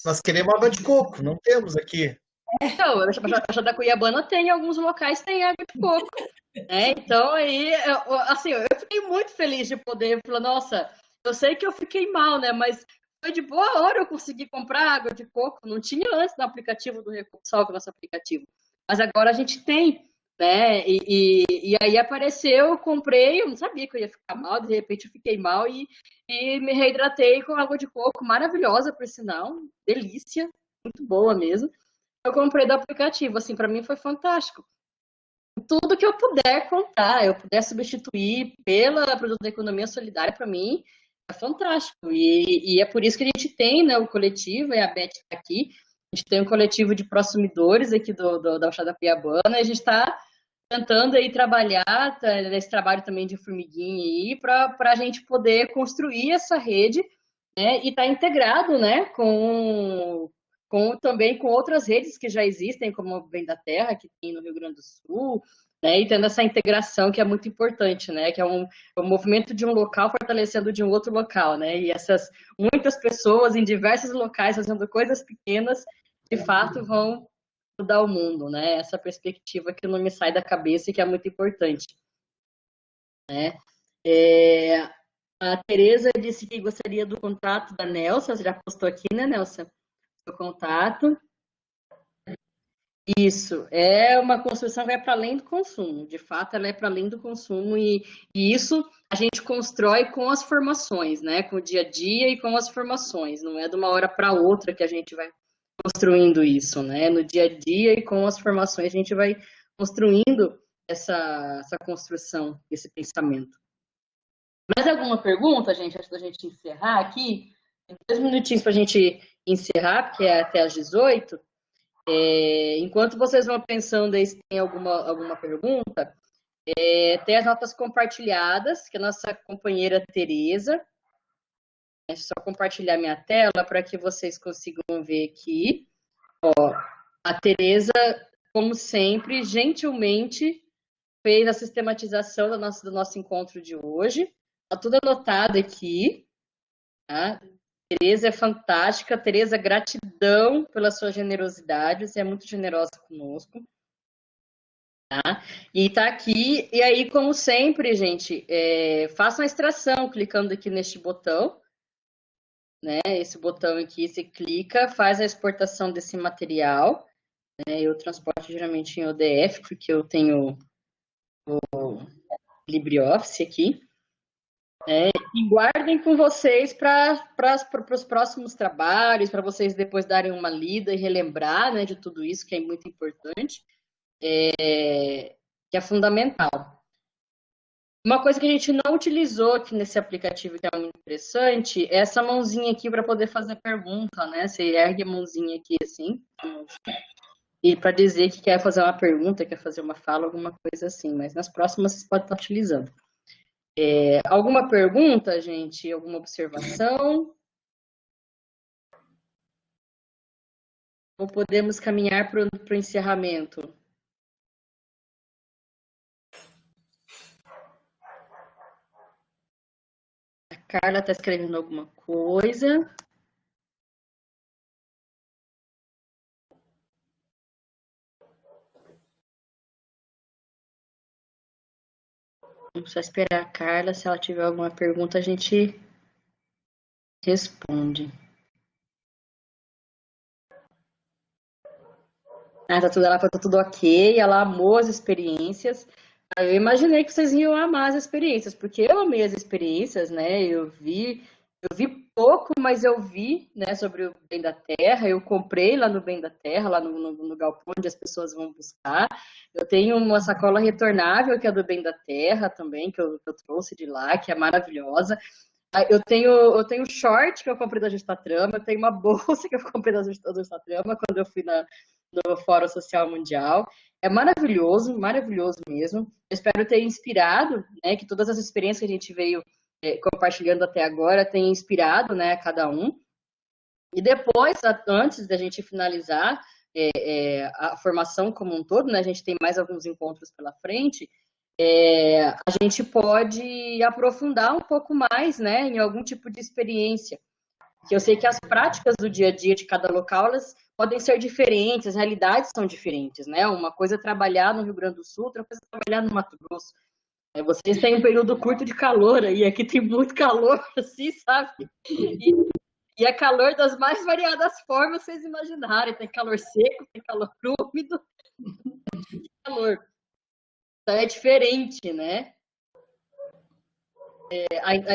Nós queremos água de coco, não temos aqui. Então, a Baixada da Cuiabana tem, alguns locais tem água de coco. Então, aí, assim, eu fiquei muito feliz de poder falar, nossa, eu sei que eu fiquei mal, né? Mas foi de boa hora eu consegui comprar água de coco. Não tinha antes no aplicativo do Recossol, que é o nosso aplicativo. Mas agora a gente tem, né? E aí apareceu, eu comprei, eu não sabia que eu ia ficar mal, de repente eu fiquei mal e me reidratei com água de coco, maravilhosa, por sinal, delícia, muito boa mesmo. Eu comprei do aplicativo, assim, para mim foi fantástico. Tudo que eu puder contar, eu puder substituir pela produto da economia solidária, para mim, é fantástico. E é por isso que a gente tem, né, o coletivo, e a Beth está aqui, a gente tem um coletivo de prosumidores aqui da Baixada Piabana, e a gente está tentando aí trabalhar, nesse trabalho também de formiguinha aí, para a gente poder construir essa rede, né, e estar integrado, né, também com outras redes que já existem, como o Bem da Terra, que tem no Rio Grande do Sul, né, e tendo essa integração que é muito importante, né, que é um movimento de um local fortalecendo de um outro local, né, e essas muitas pessoas em diversos locais fazendo coisas pequenas, de fato vão mudar o mundo, né, essa perspectiva que não me sai da cabeça e que é muito importante, né. A Tereza disse que gostaria do contato da Nelsa, você já postou aqui, né, Nelsa? O contato. Isso, é uma construção que vai para além do consumo, de fato ela é para além do consumo e isso a gente constrói com as formações, né, com o dia a dia e com as formações, não é de uma hora para outra que a gente vai construindo isso, né, no dia a dia e com as formações a gente vai construindo essa construção, esse pensamento. Mais alguma pergunta, gente, antes da gente encerrar aqui? Tem 2 minutinhos para a gente encerrar, porque é até às 18. Enquanto vocês vão pensando aí se tem alguma pergunta, tem as notas compartilhadas, que a nossa companheira Tereza. É só compartilhar minha tela para que vocês consigam ver aqui. A Tereza, como sempre, gentilmente fez a sistematização do nosso encontro de hoje. Está tudo anotado aqui. Tá? Tereza é fantástica. Tereza, gratidão pela sua generosidade. Você é muito generosa conosco. Tá? E tá aqui. E aí, como sempre, gente, faça uma extração clicando aqui neste botão. Né? Esse botão aqui, você clica, faz a exportação desse material. Né? Eu transporto geralmente em ODF, porque eu tenho o LibreOffice aqui. E guardem com vocês para os próximos trabalhos, para vocês depois darem uma lida e relembrar, né, de tudo isso que é muito importante, que é fundamental. Uma coisa que a gente não utilizou aqui nesse aplicativo, que é muito interessante, é essa mãozinha aqui para poder fazer pergunta, né? Você ergue a mãozinha aqui assim, e para dizer que quer fazer uma pergunta, quer fazer uma fala, alguma coisa assim. Mas nas próximas vocês podem estar utilizando. Alguma pergunta, gente? Alguma observação? Ou podemos caminhar para o encerramento? A Carla está escrevendo alguma coisa. Vamos só esperar a Carla. Se ela tiver alguma pergunta, a gente responde. Ela tá tudo ok, ela amou as experiências. Eu imaginei que vocês iam amar as experiências, porque eu amei as experiências, né? Eu vi pouco, mas eu vi, né, sobre o Bem da Terra. Eu comprei lá no Bem da Terra, lá no galpão onde as pessoas vão buscar. Eu tenho uma sacola retornável, que é do Bem da Terra também, que eu trouxe de lá, que é maravilhosa. Eu tenho short que eu comprei da Justa Trama, eu tenho uma bolsa que eu comprei da Justa Trama quando eu fui no Fórum Social Mundial. É maravilhoso, maravilhoso mesmo. Eu espero ter inspirado, né, que todas as experiências que a gente veio compartilhando até agora tenham inspirado, né, cada um. E depois, antes da gente finalizar a formação como um todo, né, a gente tem mais alguns encontros pela frente, a gente pode aprofundar um pouco mais, né, em algum tipo de experiência. Que eu sei que as práticas do dia a dia de cada local, elas podem ser diferentes, as realidades são diferentes, né? Uma coisa é trabalhar no Rio Grande do Sul, outra coisa é trabalhar no Mato Grosso. Vocês têm um período curto de calor aí, aqui tem muito calor, assim, sabe? E é calor das mais variadas formas vocês imaginarem. Tem calor seco, tem calor úmido, tem calor. Então é diferente, né?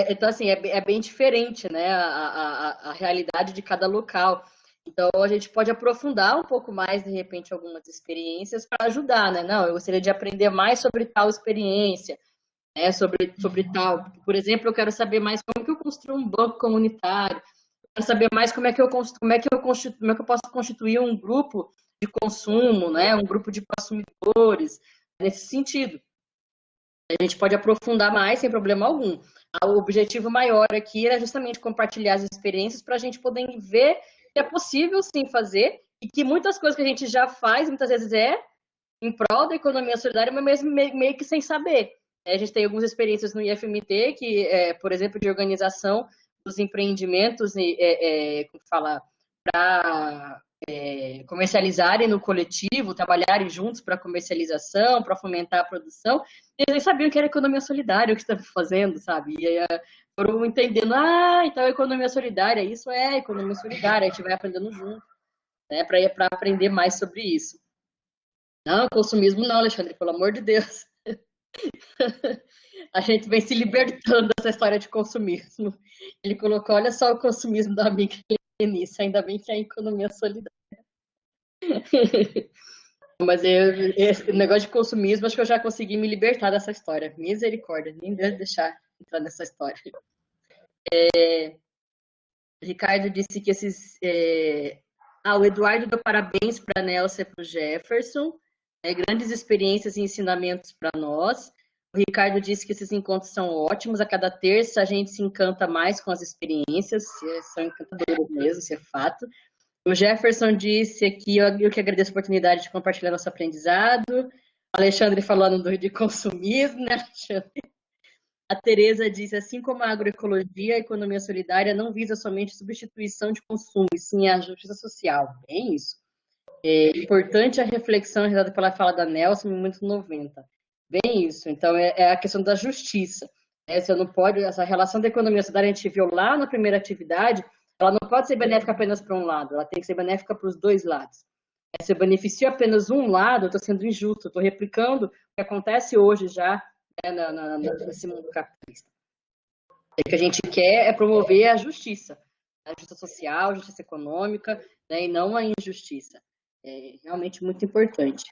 Então, assim, é bem diferente, né? A realidade de cada local. Então, a gente pode aprofundar um pouco mais, de repente, algumas experiências para ajudar, né? Não, eu gostaria de aprender mais sobre tal experiência, né? Sobre tal. Por exemplo, eu quero saber mais como que eu construo um banco comunitário. Quero saber mais como é que eu posso constituir um grupo de consumo, né? Um grupo de consumidores, nesse sentido. A gente pode aprofundar mais sem problema algum. O objetivo maior aqui era justamente compartilhar as experiências para a gente poder ver que é possível sim fazer e que muitas coisas que a gente já faz, muitas vezes em prol da economia solidária, mas mesmo meio que sem saber. A gente tem algumas experiências no IFMT, que, por exemplo, de organização dos empreendimentos, como fala, para comercializarem no coletivo, trabalharem juntos para comercialização, para fomentar a produção. Eles nem sabiam que era economia solidária o que estava fazendo, sabe? E aí foram entendendo, então a economia solidária, isso é economia solidária, a gente vai aprendendo junto, né, para aprender mais sobre isso. Não, consumismo não, Alexandre, pelo amor de Deus. A gente vem se libertando dessa história de consumismo. Ele colocou, olha só o consumismo da amiga Lenice, ainda bem que é a economia solidária. Mas esse negócio de consumismo, acho que eu já consegui me libertar dessa história. Misericórdia, nem deve deixar entrar nessa história. Ricardo disse que o Eduardo deu parabéns para a Nelson e para o Jefferson. Grandes experiências e ensinamentos para nós. O Ricardo disse que esses encontros são ótimos. A cada terça a gente se encanta mais com as experiências. São encantadoras mesmo, isso é fato. O Jefferson disse aqui, eu que agradeço a oportunidade de compartilhar nosso aprendizado. O Alexandre falando de consumismo, né, Alexandre? A Tereza disse, assim como a agroecologia, a economia solidária não visa somente substituição de consumo, e sim a justiça social. Bem isso. É importante a reflexão realizada pela fala da Nelson em 1990. Bem isso. Então, é a questão da justiça. Você não pode, essa relação da economia solidária, a gente viu lá na primeira atividade, ela não pode ser benéfica apenas para um lado, ela tem que ser benéfica para os dois lados. Se eu beneficio apenas um lado, eu estou sendo injusto, eu estou replicando o que acontece hoje já, né, nesse mundo capitalista. O que a gente quer é promover a justiça social, a justiça econômica, né, e não a injustiça. É realmente muito importante.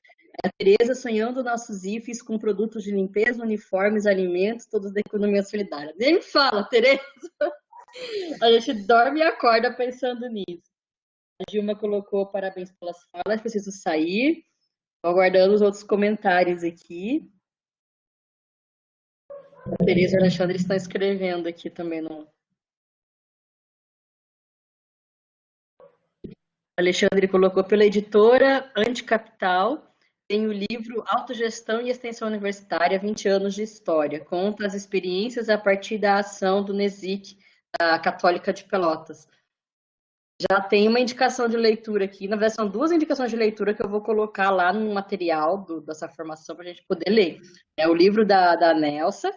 A Tereza sonhando nossos IFs com produtos de limpeza, uniformes, alimentos, todos da economia solidária. Nem me fala, Tereza. A gente dorme e acorda pensando nisso. A Gilma colocou parabéns pelas falas, preciso sair. Estou aguardando os outros comentários aqui. A Tereza e o Alexandre estão escrevendo aqui também no. O Alexandre colocou pela editora Anticapital. Tem o livro Autogestão e Extensão Universitária, 20 anos de História. Conta as experiências a partir da ação do NESIC, da Católica de Pelotas. Já tem uma indicação de leitura aqui. Na verdade, são 2 indicações de leitura que eu vou colocar lá no material dessa formação para a gente poder ler. É o livro da Nelsa,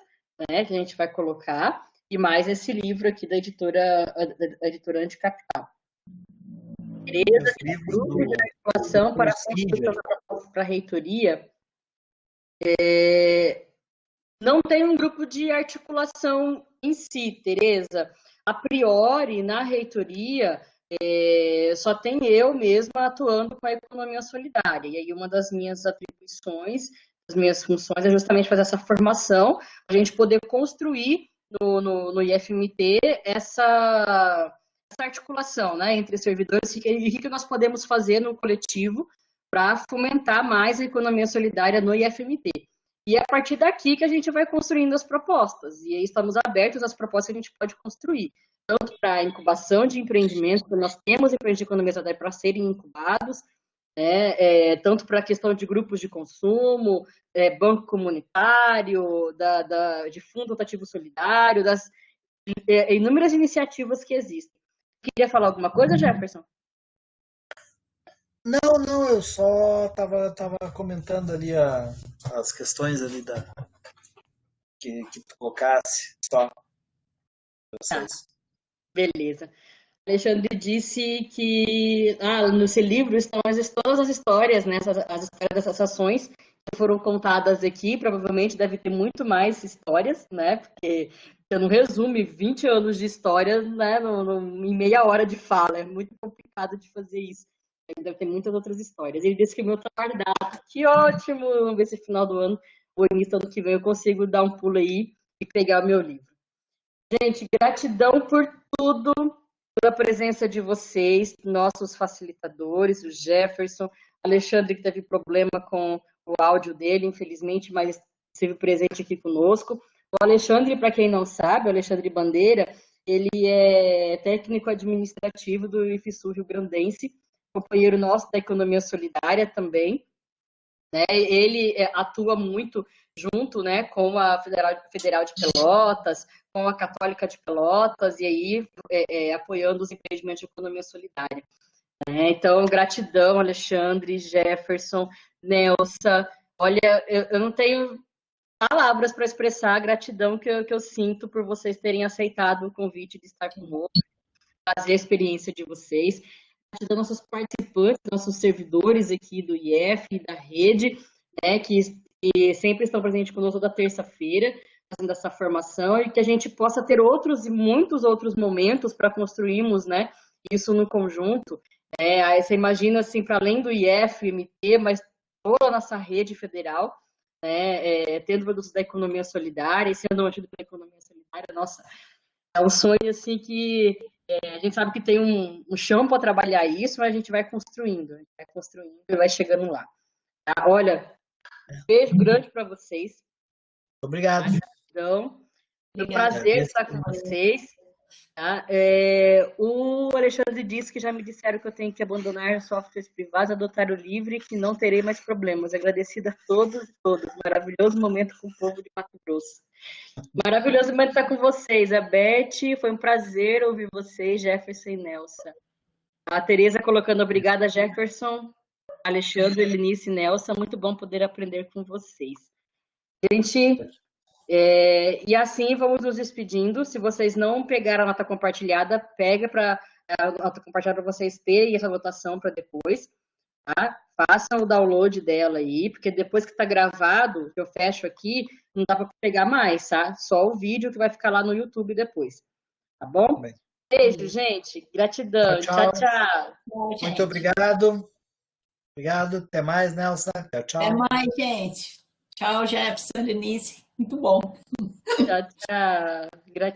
né, que a gente vai colocar, e mais esse livro aqui da editora Anticapital. Tereza, grupo de articulação para a reitoria. Não tem um grupo de articulação em si, Tereza. A priori, na reitoria, só tem eu mesma atuando com a economia solidária. E aí uma das minhas atribuições, das minhas funções é justamente fazer essa formação, para a gente poder construir no IFMT essa articulação, né, entre servidores e o que nós podemos fazer no coletivo para fomentar mais a economia solidária no IFMT. E é a partir daqui que a gente vai construindo as propostas. E aí estamos abertos às propostas que a gente pode construir. Tanto para a incubação de empreendimentos, que nós temos empreendimentos de economia solidária para serem incubados, né, tanto para a questão de grupos de consumo, banco comunitário, de fundo rotativo solidário, das inúmeras iniciativas que existem. Queria falar alguma coisa, Jefferson? Não, eu só tava comentando ali as questões ali que tu colocasse, só. Tá, beleza. Alexandre disse que nesse livro estão todas as histórias, né, as histórias dessas ações que foram contadas aqui, provavelmente deve ter muito mais histórias, né, porque você não resume 20 anos de história, né, em meia hora de fala, é muito complicado de fazer isso. Deve ter muitas outras histórias. Ele disse que o meu tá guardado. Que ótimo! Vamos ver se no final do ano, ou início do ano que vem, eu consigo dar um pulo aí e pegar o meu livro. Gente, gratidão por tudo, pela presença de vocês, nossos facilitadores, o Jefferson, Alexandre, que teve problema com o áudio dele, infelizmente, mas esteve presente aqui conosco. O Alexandre, para quem não sabe, o Alexandre Bandeira, ele é técnico administrativo do IFSU Rio Grandense, companheiro nosso da economia solidária também, né? Ele atua muito junto, né, com a Federal de Pelotas, com a Católica de Pelotas, e aí apoiando os empreendimentos de economia solidária. Né? Então, gratidão, Alexandre, Jefferson, Nelsa. Olha, eu não tenho palavras para expressar a gratidão que eu sinto por vocês terem aceitado o convite de estar conosco, fazer a experiência de vocês. Gratidão aos nossos participantes, nossos servidores aqui do IF, da rede, né, que sempre estão presentes conosco toda terça-feira, fazendo essa formação, e que a gente possa ter outros e muitos outros momentos para construirmos, né, isso no conjunto. Aí você imagina, assim, para além do IF, MT, mas toda a nossa rede federal, né, tendo produtos da economia solidária e sendo mantido pela economia solidária, nossa, é um sonho, assim, que a gente sabe que tem um chão para trabalhar isso, mas a gente vai construindo e vai chegando lá. Tá? Olha, beijo grande para vocês. Obrigado. Gratidão. Foi um prazer estar com vocês. Tá? O Alexandre disse que já me disseram que eu tenho que abandonar softwares privados, adotar o livre, que não terei mais problemas. Agradecida a todos e todas. Maravilhoso momento com o povo de Mato Grosso. Maravilhoso momento estar com vocês. A Beth, foi um prazer ouvir vocês, Jefferson e Nelson. A Tereza colocando obrigada, Jefferson, Alexandre, Lenice e Nelson. Muito bom poder aprender com vocês. Gente, e assim vamos nos despedindo. Se vocês não pegaram a nota compartilhada, pega para a nota compartilhada para vocês terem essa votação para depois. Tá? Façam o download dela aí, porque depois que está gravado, que eu fecho aqui, não dá para pegar mais, tá? Só o vídeo que vai ficar lá no YouTube depois. Tá bom? Beijo, gente. Gratidão. Tchau, tchau. Muito obrigado. Obrigado, até mais, Nelson. Tchau, tchau. Até mais, gente. Tchau, Jefferson, Denise. Muito bom. Tchau, tchau. Gratidão.